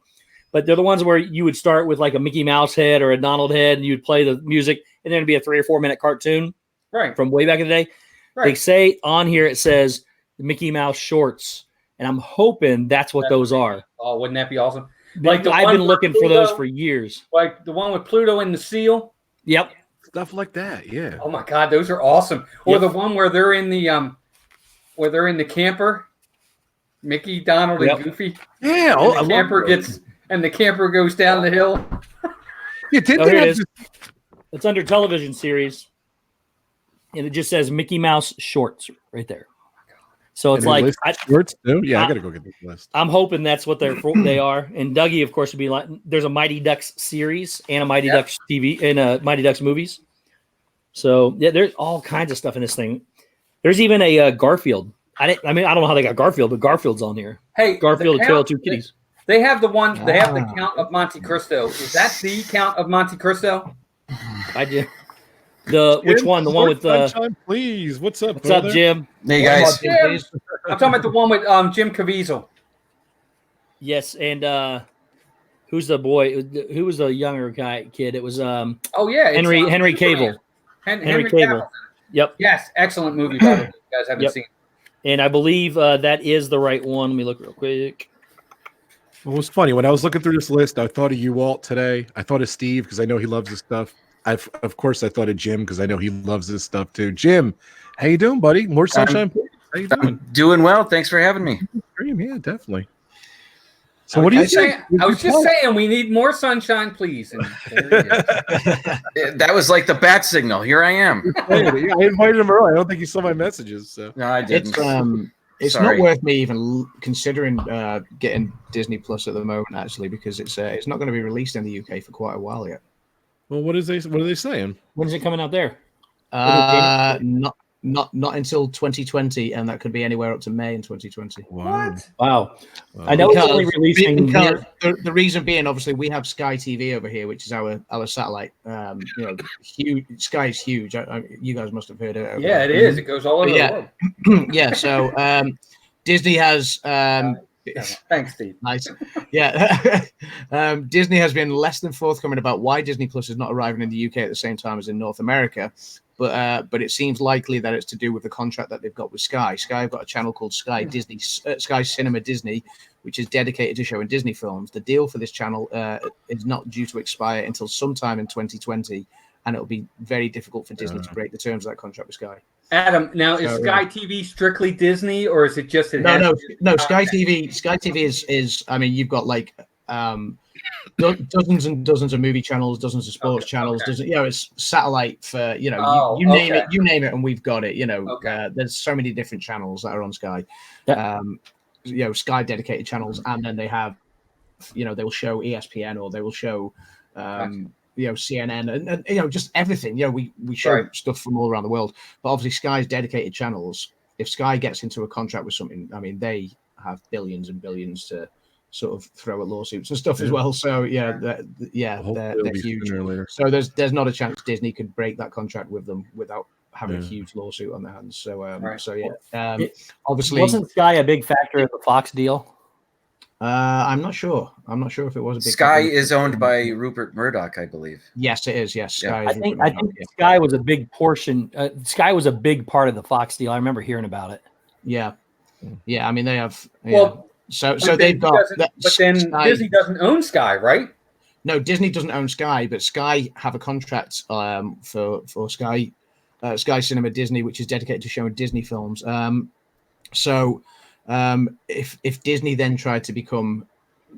But they're the ones where you would start with like a Mickey Mouse head or a Donald head, and you'd play the music, and then it'd be a 3 or 4 minute cartoon, right, from way back in the day. Right. They say on here it says the Mickey Mouse shorts, and I'm hoping that's what those are. Oh, wouldn't that be awesome? Like I've been looking for those for years. Like the one with Pluto and the seal. Yep, stuff like that. Yeah. Oh my God, those are awesome. Or the one where they're in the camper. Mickey, Donald, and Goofy. Yeah, the camper goes down the hill. Yeah, it's under television series, and it just says Mickey Mouse shorts right there. So it's like shorts too. Yeah, I gotta go get this list. I'm hoping that's what they are. And Dougie, of course, would be like. There's a Mighty Ducks series and a Mighty Ducks TV and Mighty Ducks movies. So yeah, there's all kinds of stuff in this thing. There's even a Garfield. I don't know how they got Garfield, but Garfield's on here. Hey, Garfield, A Tale of Two Kitties. They have the one. They have the Count of Monte Cristo. Is that the Count of Monte Cristo? I do. Which one? The one with Sunshine, please. What's up? What's up, Jim? Hey guys. I'm talking about the one with Jim Caviezel. Yes, and who's the boy? Who was the younger kid? It was Henry Cavill. Henry Cavill. Yep. Yes, excellent movie. By the way, you guys haven't seen. And I believe that is the right one. Let me look real quick. Well, it was funny. When I was looking through this list, I thought of you, Walt, today. I thought of Steve because I know he loves this stuff. Of course, I thought of Jim because I know he loves this stuff too. Jim, how you doing, buddy? More sunshine? How you doing? I'm doing well. Thanks for having me. Yeah, definitely. So what do you think? I was just saying we need more sunshine, please. And that was like the bat signal. Here I am. I invited him early. I don't think he saw my messages. So. No, I didn't. It's not worth me even considering getting Disney Plus at the moment, actually, because it's not going to be released in the UK for quite a while yet. Well, what are they saying? When is it coming out there? Not not until 2020, and that could be anywhere up to May in 2020. Wow. Wow. I know it's only releasing because the reason being, obviously, we have Sky TV over here, which is our satellite. Huge. Sky is huge. You guys must have heard it. Yeah, it is. It goes all over the world. Yeah. So Disney has. Thanks, Steve. Nice. Yeah. Disney has been less than forthcoming about why Disney Plus is not arriving in the UK at the same time as in North America. But it seems likely that it's to do with the contract that they've got with Sky. Sky have got a channel called Sky Cinema Disney, which is dedicated to showing Disney films. The deal for this channel is not due to expire until sometime in 2020, and it'll be very difficult for Disney to break the terms of that contract with Sky. Adam, now is Sky TV strictly Disney, or is it just no? Sky TV. Sky TV is. I mean, you've got like dozens and dozens of movie channels, dozens of sports channels. Okay. It's satellite for you name it, and we've got it. There's so many different channels that are on Sky. Yeah. Sky dedicated channels, and then they have, they will show ESPN or they will show, CNN and just everything. We show stuff from all around the world, but obviously Sky's dedicated channels. If Sky gets into a contract with something, I mean, they have billions and billions to sort of throw at lawsuits and stuff as well. So they're huge. So there's not a chance Disney could break that contract with them without having a huge lawsuit on their hands. So obviously, wasn't Sky a big factor of the Fox deal? I'm not sure. I'm not sure if it was a big. Sky is owned by Rupert Murdoch, I believe. Yes, it is. Yes, Sky. I think Sky was a big portion. Sky was a big part of the Fox deal. I remember hearing about it. Yeah. I mean, they have. Well, so they've got. But then Sky, Disney doesn't own Sky, right? No, Disney doesn't own Sky, but Sky have a contract for Sky Cinema Disney, which is dedicated to showing Disney films. If Disney then tried to become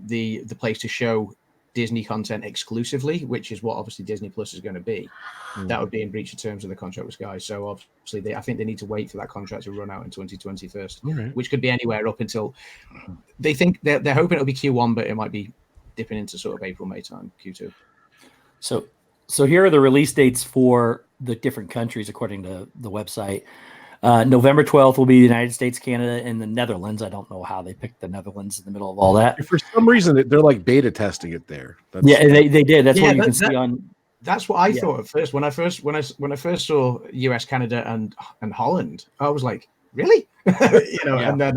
the place to show Disney content exclusively, which is what obviously Disney Plus is going to be, that would be in breach of terms of the contract with Sky. So obviously, I think they need to wait for that contract to run out in 2020 first, which could be anywhere up until they think they're hoping it'll be Q1, but it might be dipping into sort of April, May time, Q2. So here are the release dates for the different countries according to the website. November 12th will be the United States, Canada, and the Netherlands. I don't know how they picked the Netherlands in the middle of all that. For some reason, they're like beta testing it there. They did. That's what you can see on. That's what I thought at first. When I first saw US, Canada, and Holland, I was like, really? And then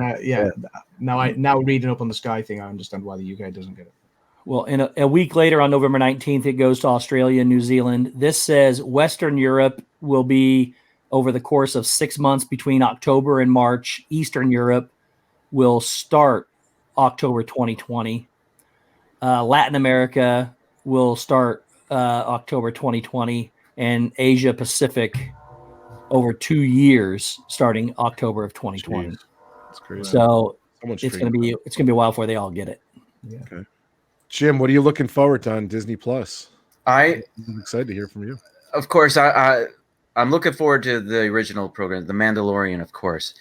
now reading up on the Sky thing, I understand why the UK doesn't get it. Well, in a week later, on November 19th, it goes to Australia and New Zealand. This says Western Europe will be over the course of 6 months between October and March. Eastern Europe will start October 2020. Latin America will start October 2020, and Asia Pacific over 2 years starting October of 2020. That's crazy. So it's gonna be a while before they all get it. Yeah. Okay. Jim, what are you looking forward to on Disney Plus? I'm excited to hear from you. Of course, I'm looking forward to the original program, The Mandalorian, of course.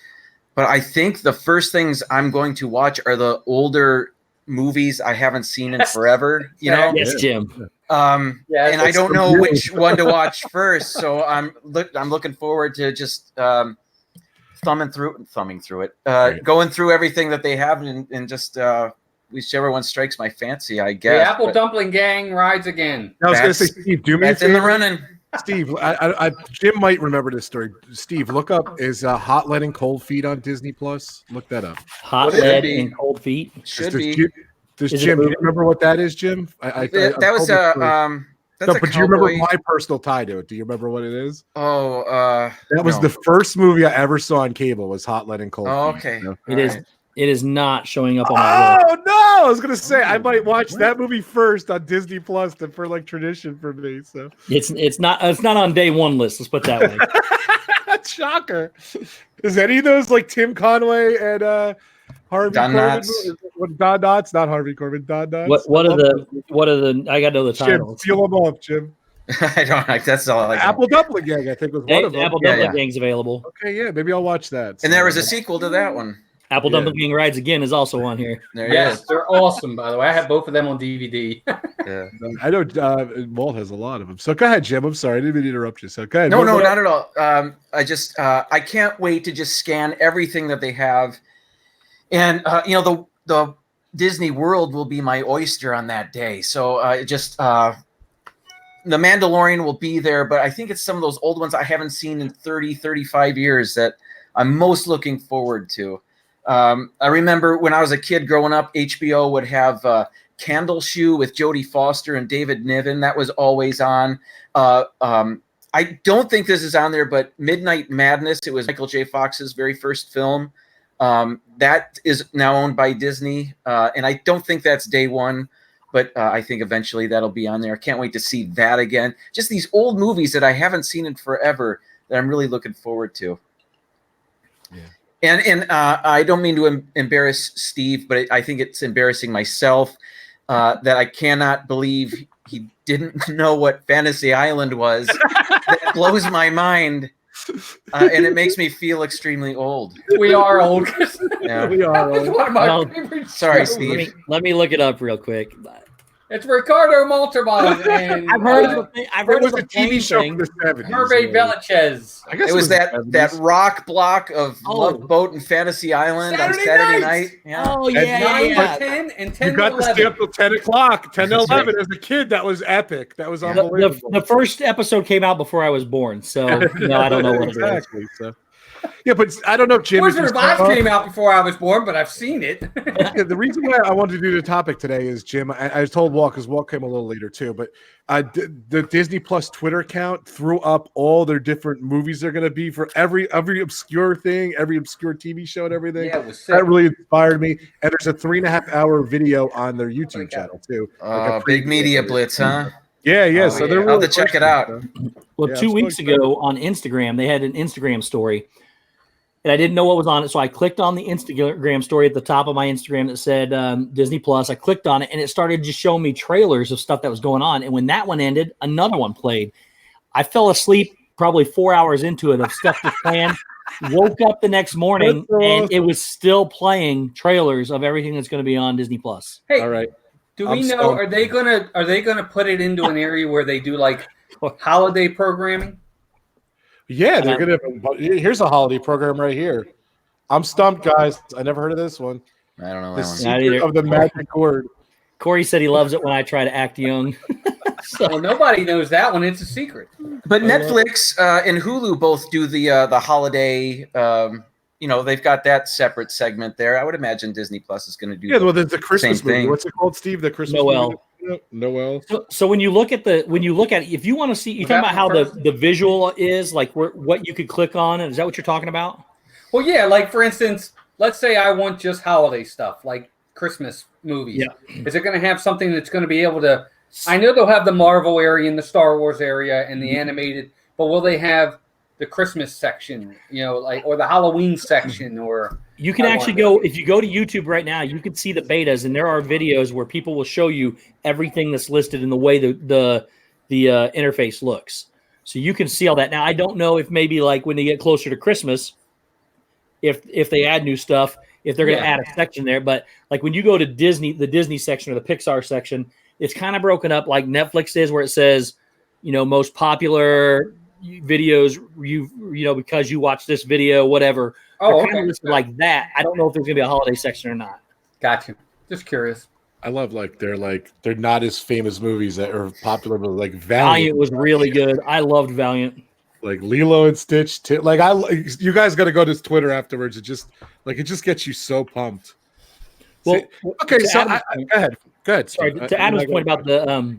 But I think the first things I'm going to watch are the older movies I haven't seen in forever. Yes, Jim. And I don't know which one to watch first, so I'm looking forward to just thumbing through it, going through everything that they have, and just whichever one strikes my fancy, I guess. The Apple Dumpling Gang rides again. I was going to say, Steve, do me a that's in the favor. running. Steve, Jim might remember this story. Steve, look up, is Hot Lead and Cold Feet on Disney Plus? Look that up. Hot Lead and Cold Feet? Should be. Jim, do you remember what that is, Jim? That was that's but do you remember my personal tie to it? Do you remember what it is? That was the first movie I ever saw on cable was Hot Lead and Cold Feet. Okay. It is not showing up on my list. Oh no! I was gonna say I might watch that movie first on Disney Plus for like tradition for me. So it's not on day one list. Let's put that way. That's shocker. Is any of those like Tim Conway and Harvey Don Corbin? Knotts? Don Knotts, not Harvey Corbin. Don Knotts. What are the? I got to know the titles. Jim, feel them off, Jim. I don't like. That's all I like. Apple Dumpling Gang, I think was one of them. Apple Dumpling Gang's available. Okay, yeah, maybe I'll watch that. And there was a sequel to that one. Apple Yeah. Dumpling Rides again is also on here. There Yes, it they're awesome. By the way, I have both of them on DVD. is. Yeah. I know Walt has a lot of them. So go ahead, Jim. I'm sorry, I didn't mean to interrupt you. So go ahead. No, What- not at all. I can't wait to just scan everything that they have, and the Disney World will be my oyster on that day. So the Mandalorian will be there, but I think it's some of those old ones I haven't seen in 30, 35 years that I'm most looking forward to. I remember when I was a kid growing up, HBO would have Candle Shoe with Jodie Foster and David Niven. That was always on. I don't think this is on there, but Midnight Madness, it was Michael J. Fox's very first film. That is now owned by Disney, and I don't think that's day one, but I think eventually that'll be on there. I can't wait to see that again. Just these old movies that I haven't seen in forever that I'm really looking forward to. Yeah. And I don't mean to embarrass Steve, but I think it's embarrassing myself that I cannot believe he didn't know what Fantasy Island was. That blows my mind, and it makes me feel extremely old. We are old. Yeah. We are. That was one of my Well, favorite sorry, shows. Steve. Let me look it up real quick. It's Ricardo Montalban and I've heard of the It it was a plane TV show thing. from the 70s. Hervé Villachez. I guess It was that 70s. rock block of Oh. Love Boat and Fantasy Island on Saturday Saturday nights. night. Yeah. Oh yeah, 9 yeah. to 10 and 10 You got to to stay 11. up till 10 o'clock, 10 to That's 11. As a kid, that was epic. That was unbelievable. The first episode came out before I was born, so no, I don't know what it is. exactly. So, yeah, but I don't know, Jim. if Wizard you of Oz saw- came out before I was born, but I've seen it. Yeah, the reason why I wanted to do the topic today is, Jim, I told Walt, because Walt came a little later too, but the Disney Plus Twitter account threw up all their different movies they're going to be for every obscure thing, every obscure TV show and everything. Yeah, it was sick. That really inspired me. And there's a 3.5-hour video on their YouTube channel too. Like a Big preview media of it. blitz, huh? Yeah, yeah. Oh, so yeah. they're I'll really have to check it pushing out. so. Well, Yeah, 2 I'm so weeks excited. ago on Instagram, they had an Instagram story, and I didn't know what was on it, so I clicked on the Instagram story at the top of my Instagram that said Disney Plus. I clicked on it, and it started just showing me trailers of stuff that was going on. And when that one ended, another one played. I fell asleep probably 4 hours into it of stuff just playing. Woke up the next morning, That's and awesome. it was still playing trailers of everything that's going to be on Disney Plus. Hey, All right. do I'm we know? stoked. Are they gonna put it into an area where they do like holiday programming? Yeah, they're gonna. Here's a holiday program right here. I'm stumped, guys. I never heard of this one. I don't know The that one. Not Secret either. of the Magic Cord. Corey said he loves it when I try to act young. Well, nobody knows that one. It's a secret. But Netflix and Hulu both do the holiday. They've got that separate segment there. I would imagine Disney Plus is going to do. Yeah, well, there's the Christmas Same movie. thing. What's it called, Steve? The Christmas Noel. movie? Noel. So when you look at if you want to see, you're talking about how the visual is like what you could click on. Is that what you're talking about? Well, yeah. Like for instance, let's say I want just holiday stuff, like Christmas movies. Yeah. Is it going to have something that's going to be able to? I know they'll have the Marvel area and the Star Wars area and the animated, but will they have the Christmas section? Or the Halloween section, or You can actually go, if you go to YouTube right now, you can see the betas, and there are videos where people will show you everything that's listed in the way the interface looks. So you can see all that. Now, I don't know if maybe like when they get closer to Christmas, if they add new stuff, if they're going to add a section there. But like when you go to Disney, the Disney section or the Pixar section, it's kind of broken up like Netflix is, where it says, most popular videos, because you watch this video, whatever. Oh, They're kind of okay. listed like that. I don't know if there's going to be a holiday section or not. Got you. Just curious. I love they're not as famous movies that are popular, but like Valiant was really good. I loved Valiant. like Lilo and Stitch. You guys got to go to his Twitter afterwards. It just gets you so pumped. Well, Okay, to so Adam's point- go ahead. sorry, Steve. to Adam's point about the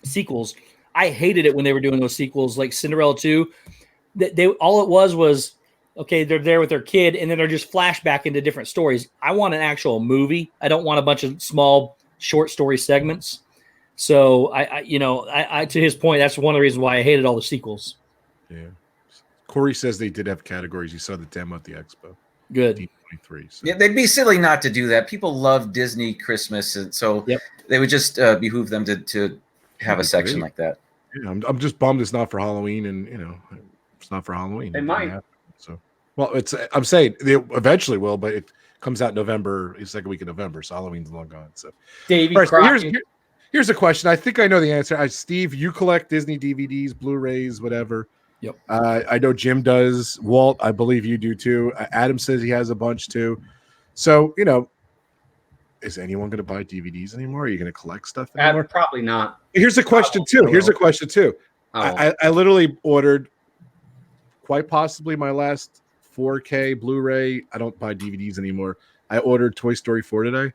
sequels, I hated it when they were doing those sequels, like Cinderella 2. They all it was okay, they're there with their kid, and then they're just flashback into different stories. I want an actual movie. I don't want a bunch of small short story segments. So I to his point, that's one of the reasons why I hated all the sequels. Yeah. Corey says they did have categories. You saw the demo at the expo. Good. D23. So. Yeah, they'd be silly not to do that. People love Disney Christmas, and so they would just behoove them to have a section like that. Yeah, I'm just bummed it's not for Halloween, and it's not for Halloween. They might. So, well, I'm saying they eventually will, but comes out November, the second week of November. So Halloween's long gone. So, Davy all right, so Crockett. here's a question. I think I know the answer. Steve, you collect Disney DVDs, Blu-rays, whatever. Yep. I know Jim does. Walt, I believe you do too. Adam says he has a bunch too. So, is anyone going to buy DVDs anymore? Are you going to collect stuff anymore? Probably not. Here's a question too. I literally ordered quite possibly my last 4K Blu-ray. I don't buy DVDs anymore. I ordered Toy Story 4 today.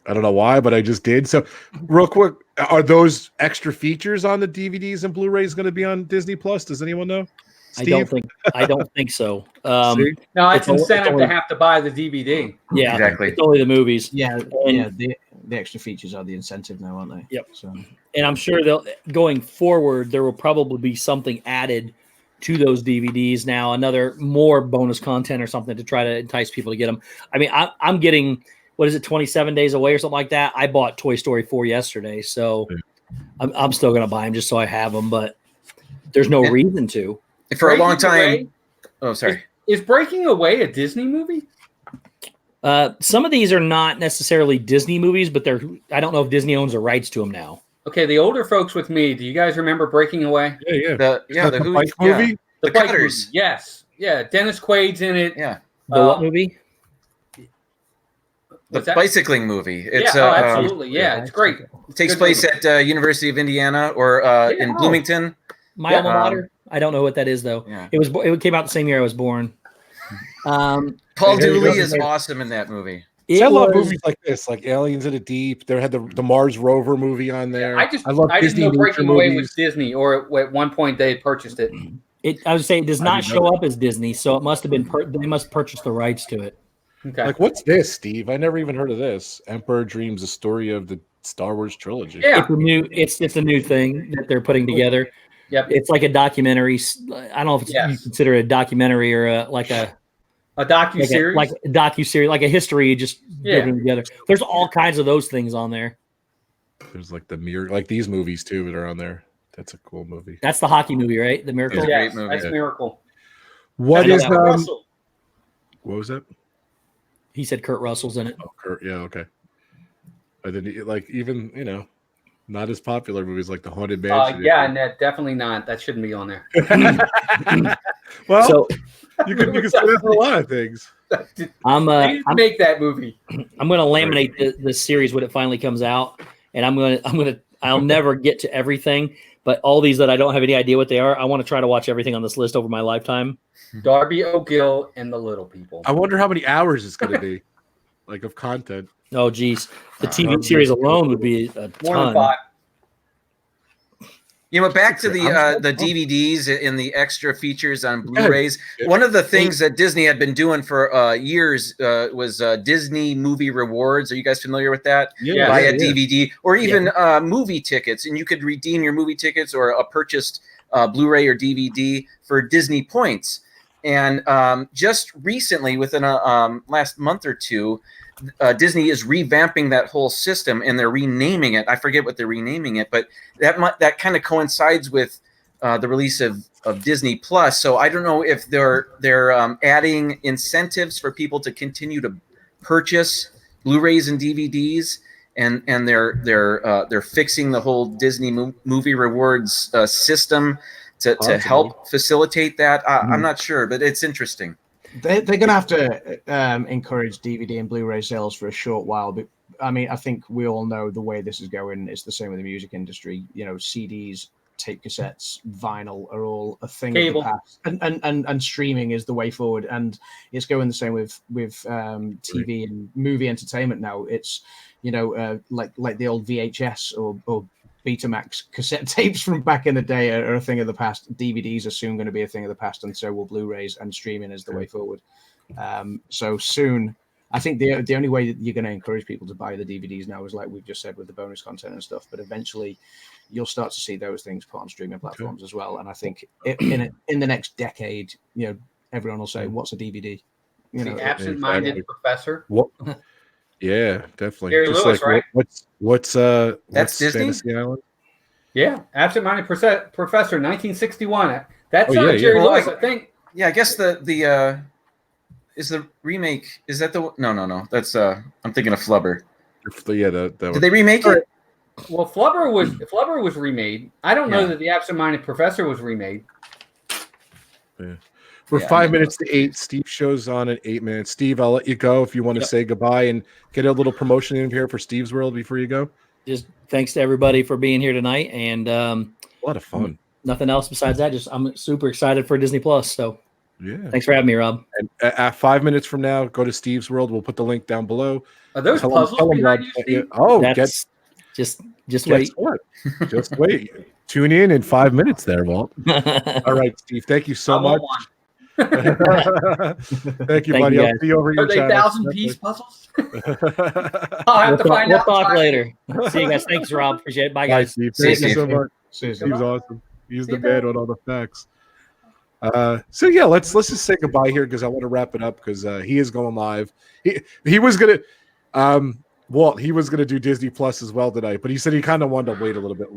I don't know why, but I just did. So real quick, are those extra features on the DVDs and Blu-rays going to be on Disney Plus? Does anyone know? Steve? I don't think so. No, it's incentive to have to buy the DVD. Yeah, Exactly. It's only the movies. Yeah, And- the extra features are the incentive now, aren't they? Yep. So And I'm sure going forward, there will probably be something added to those DVDs now, another more bonus content or something to try to entice people to get them. I mean, I'm getting, 27 days away or something like that. I bought Toy Story 4 yesterday, so I'm still going to buy them just so I have them, but there's no reason to. For a long Breaking time. Away- Oh, sorry. Is Breaking Away a Disney movie? Some of these are not necessarily Disney movies, but I don't know if Disney owns the rights to them now. Okay, the older folks with me, do you guys remember Breaking Away? Yeah. The the Who bike movie? Yeah. The The bike Cutters. movie, yes. Yeah, Dennis Quaid's in it. Yeah. The what movie? The What's that? bicycling movie. It's absolutely. Yeah, it's great. it takes Good place movie. at University of Indiana or in Bloomington. My alma mater. I don't know what that is though. Yeah. It came out the same year I was born. Paul There you Dooley go. is awesome in that movie. I love movies like this, like Aliens in the Deep. There had the Mars Rover movie on there. I love didn't Disney know nature Breaking Away was movies. Disney, or at one point they had purchased it. I would say it does not didn't know show up as Disney, so it must have been. They must purchase the rights to it. Okay. Like, what's this, Steve? I never even heard of this. Emperor Dreams: A Story of the Star Wars Trilogy. Yeah. It's a new. It's a new thing that they're putting together. Yep. It's like a documentary. I don't know if you consider it a documentary or a docu-series? like a docu-series, like a history, just putting together. There's all kinds of those things on there. There's like the mirror, like these movies too that are on there. That's a cool movie. That's the hockey movie, right? The Miracle. Yeah. Yes, Great movie. that's Miracle. What I know is that one. what was that? He said Kurt Russell's in it. Oh, Kurt. Yeah, okay. I didn't like even not as popular movies like The Haunted Mansion. Yeah, and that definitely not. That shouldn't be on there. Well, So you can say that for a lot of things. I'm They didn't make that movie. I'm going to laminate the series when it finally comes out, and I'll never get to everything, but all these that I don't have any idea what they are, I want to try to watch everything on this list over my lifetime. Darby O'Gill and the Little People. I wonder how many hours it's going to be, like of content. Oh, geez, the TV series alone would be a More than ton. 5. Back to the DVDs and the extra features on Blu-rays. One of the things that Disney had been doing for years was Disney Movie Rewards. Are you guys familiar with that? Yeah. Buy a DVD or even movie tickets, and you could redeem your movie tickets or a purchased Blu-ray or DVD for Disney points. And just recently, within a last month or two, Disney is revamping that whole system, and they're renaming it. I forget what they're renaming it, but that kind of coincides with the release of Disney Plus. So I don't know if they're adding incentives for people to continue to purchase Blu-rays and DVDs, and they're fixing the whole Disney movie rewards system to help facilitate that. I'm not sure, but it's interesting. They're going to have to encourage DVD and Blu-ray sales for a short while. But I mean, I think we all know the way this is going. It's the same with the music industry. CDs, tape cassettes, vinyl are all a thing of the past, and streaming is the way forward. And it's going the same with TV and movie entertainment now. It's like the old VHS or Betamax cassette tapes from back in the day are a thing of the past. DVDs are soon going to be a thing of the past, and so will Blu-rays, and streaming is the way forward. So soon, I think the only way that you're going to encourage people to buy the DVDs now is like we've just said with the bonus content and stuff. But eventually, you'll start to see those things put on streaming platforms as well. And I think in the next decade, everyone will say, "What's a DVD?" The absent-minded professor. What? Yeah, definitely. Jerry Just Lewis, like right? That's Disney? Fantasy Island? Yeah, absent-minded professor, 1961. That's Oh, yeah, Jerry yeah. Lewis, I think. Yeah, I guess the is the remake? Is that the no? That's I'm thinking of Flubber. Yeah, that Did they remake it? Well, Flubber was remade. I don't know Yeah. that the Absent-Minded Professor was remade. Yeah. We're Yeah, 5 minutes to 8. Steve shows on at 8 minutes. Steve, I'll let you go if you want to Yep. say goodbye and get a little promotion in here for Steve's World before you go. Just thanks to everybody for being here tonight, and A lot of fun. nothing else besides that. Just I'm super excited for Disney Plus. So Yeah. thanks for having me, Rob. And at 5 minutes from now, go to Steve's World. We'll put the link down below. Are those Tell puzzles him, behind Rob, you, Steve? oh, That's just guess wait. what? Just wait. Tune in 5 minutes there, Walt. All right, Steve. Thank you so I want much. one. Thank you, Thank buddy. you, I'll guys. see you over Are your they channel. 1,000-piece puzzles? I'll have to find We'll out. talk later. See you guys. Thanks, Rob. Appreciate it. Bye, Bye, guys. Steve. See you, Thank you so Steve. much. See you, Steve's awesome. He's the See you, man on all the facts. So yeah, let's just say goodbye here because I want to wrap it up because he is going live. He was gonna Walt, he was gonna do Disney Plus as well tonight, but he said he kind of wanted to wait a little bit,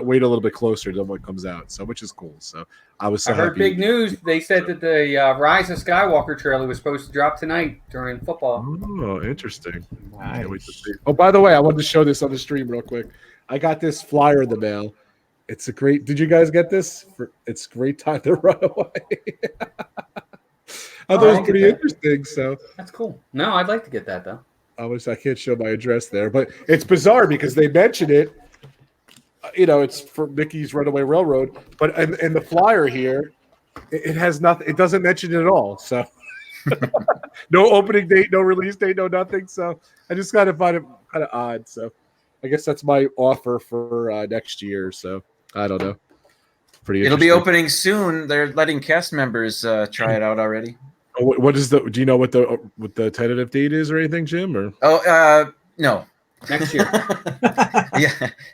wait a little bit closer to what comes out. So which is cool. So I was so I heard happy. big news. They said that the Rise of Skywalker trailer was supposed to drop tonight during football. Oh, interesting. Nice. Can't wait to see. Oh, by the way, I wanted to show this on the stream real quick. I got this flyer in the mail. It's a great. Did you guys get this? It's a great time to run away. I thought it was pretty interesting. So That's cool. No, I'd like to get that though. I can't show my address there, but it's bizarre because they mention it. It's for Mickey's Runaway Railroad, but in the flyer here, it has nothing. It doesn't mention it at all. So no opening date, no release date, no nothing. So I just kind of find it kind of odd. So I guess that's my offer for next year. So I don't know. Pretty. It'll be interesting. opening soon. They're letting cast members try it out already. What is the? Do you know what the tentative date is or anything, Jim? Or No. Next year.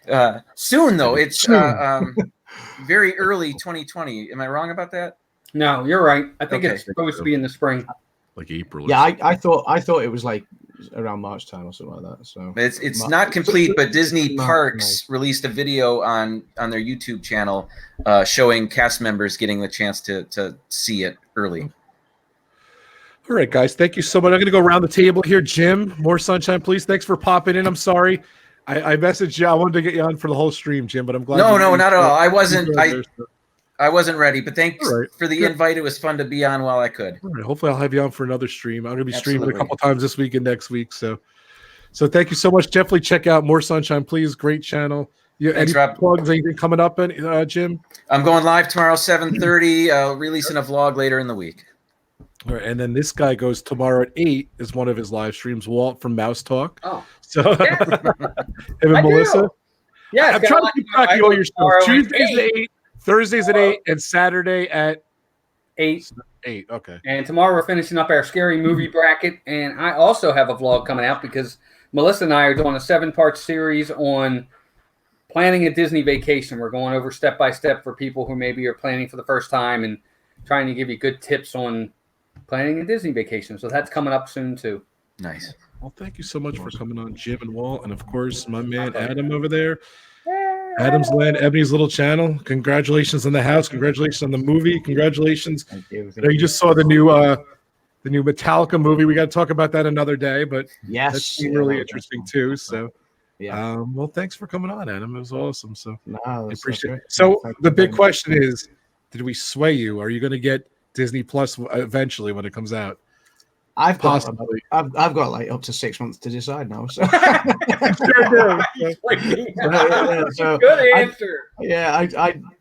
Yeah. Soon though. It's very early 2020. Am I wrong about that? No, you're right. I think Okay. it's supposed to be in the spring. like April? Yeah, I thought it was like around March time or something like that. So It's not complete, but Disney No, Parks released a video on their YouTube channel showing cast members getting the chance to see it early. All right, guys. Thank you so much. I'm going to go around the table here. Jim, more sunshine, please. Thanks for popping in. I'm sorry. I messaged you. I wanted to get you on for the whole stream, Jim, but I'm glad. No, not at all. I wasn't All ready, but thanks All right. for the invite. It was fun to be on while I could. right. Hopefully, I'll have you on for another stream. I'm going to be streaming a Absolutely. couple times this week and next week. So thank you so much. Definitely check out More Sunshine, please. Great channel. Yeah, Thanks, any Rob. plugs? Anything coming up, Jim? I'm going live tomorrow, 7:30. Releasing a vlog later in the week. All right, and then this guy goes tomorrow at 8 is one of his live streams. Walt from Mouse Talk. Oh, So yeah. him and I do. Melissa. Yeah, I'm trying to keep track of all your stuff. Tuesdays at 8, Thursdays at 8, and Saturday at 8. 8. Okay. And tomorrow we're finishing up our scary movie bracket. And I also have a vlog coming out because Melissa and I are doing a 7-part series on planning a Disney vacation. We're going over step by step for people who maybe are planning for the first time and trying to give you good tips on planning a Disney vacation. So that's coming up soon too. Nice. Well, thank you so much for coming on, Jim and Walt, and of course my man Adam over there. Adam's Land, Ebony's little channel. Congratulations on the house. Congratulations on the movie. Congratulations. thank you. I know you just saw the new Metallica movie. We got to talk about that another day, but Yes, that's been really interesting too. So, Yeah. well, thanks for coming on, Adam. It was awesome. So No, I that's appreciate great. it. So Thank you the very big much. question is, did we sway you? Are you going to get Disney Plus eventually when it comes out? I've got Possibly. I've got like up to 6 months to decide now. So Sure do. So, Good answer. yeah,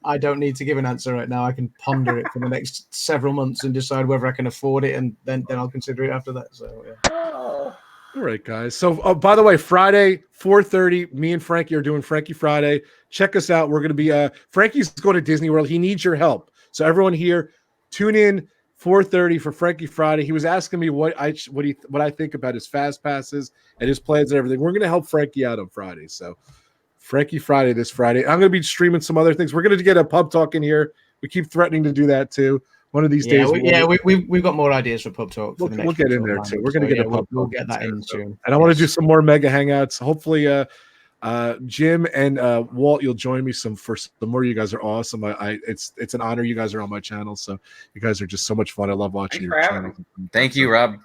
I don't need to give an answer right now. I can ponder it for the next several months and decide whether I can afford it, and then I'll consider it after that. So yeah. All right, guys. So, by the way, Friday, 4:30, me and Frankie are doing Frankie Friday. Check us out. We're going to be Frankie's going to Disney World. He needs your help. So everyone here, tune in 4:30 for Frankie Friday. He was asking me what I think about his fast passes and his plans and everything. We're going to help Frankie out on Friday. So Frankie Friday this Friday. I'm going to be streaming some other things. We're going to get a pub talk in here. We keep threatening to do that too. One of these days. We've got more ideas for pub talk. For the next We'll get in pub there talk too. lineup. We're going to So, get a pub We'll talk get that too, in so. soon. And I want to do some more mega hangouts. Hopefully, Jim and Walt, you'll join me for some more. You guys are awesome. It's an honor. You guys are on my channel, so you guys are just so much fun. I love watching Thanks your for channel. Thank you, Rob.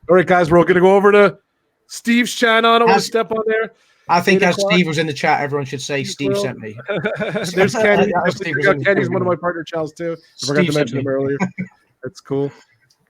All right, guys, we're going to go over to Steve's channel. I don't want to step on there. I think 8 as o'clock. Steve was in the chat, everyone should say Steve sent me. There's Kenny. Steve was in the Kenny's chat. one of my partner channels too. I forgot Steve to sent mention him me. earlier. That's cool.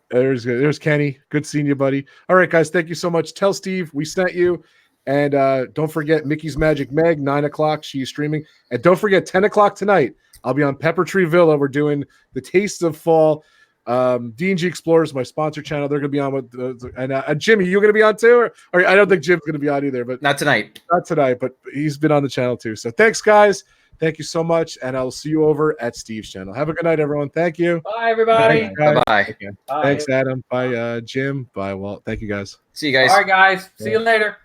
There's Kenny. Good seeing you, buddy. All right, guys, thank you so much. Tell Steve we sent you. And don't forget Mickey's Magic Meg, 9 o'clock. She's streaming. And don't forget, 10 o'clock tonight, I'll be on Pepper Tree Villa. We're doing the Taste of Fall. D&G Explorers, my sponsor channel. They're going to be on with and Jimmy, you going to be on too? Or I don't think Jim's going to be on either, but Not tonight. not tonight, but he's been on the channel too. So thanks, guys. Thank you so much. And I'll see you over at Steve's channel. Have a good night, everyone. Thank you. Bye, everybody. Thanks, guys. Bye-bye. Bye. Thanks, Adam. Bye, Jim. Bye, Walt. Thank you, guys. See you guys. All right, guys. See you later.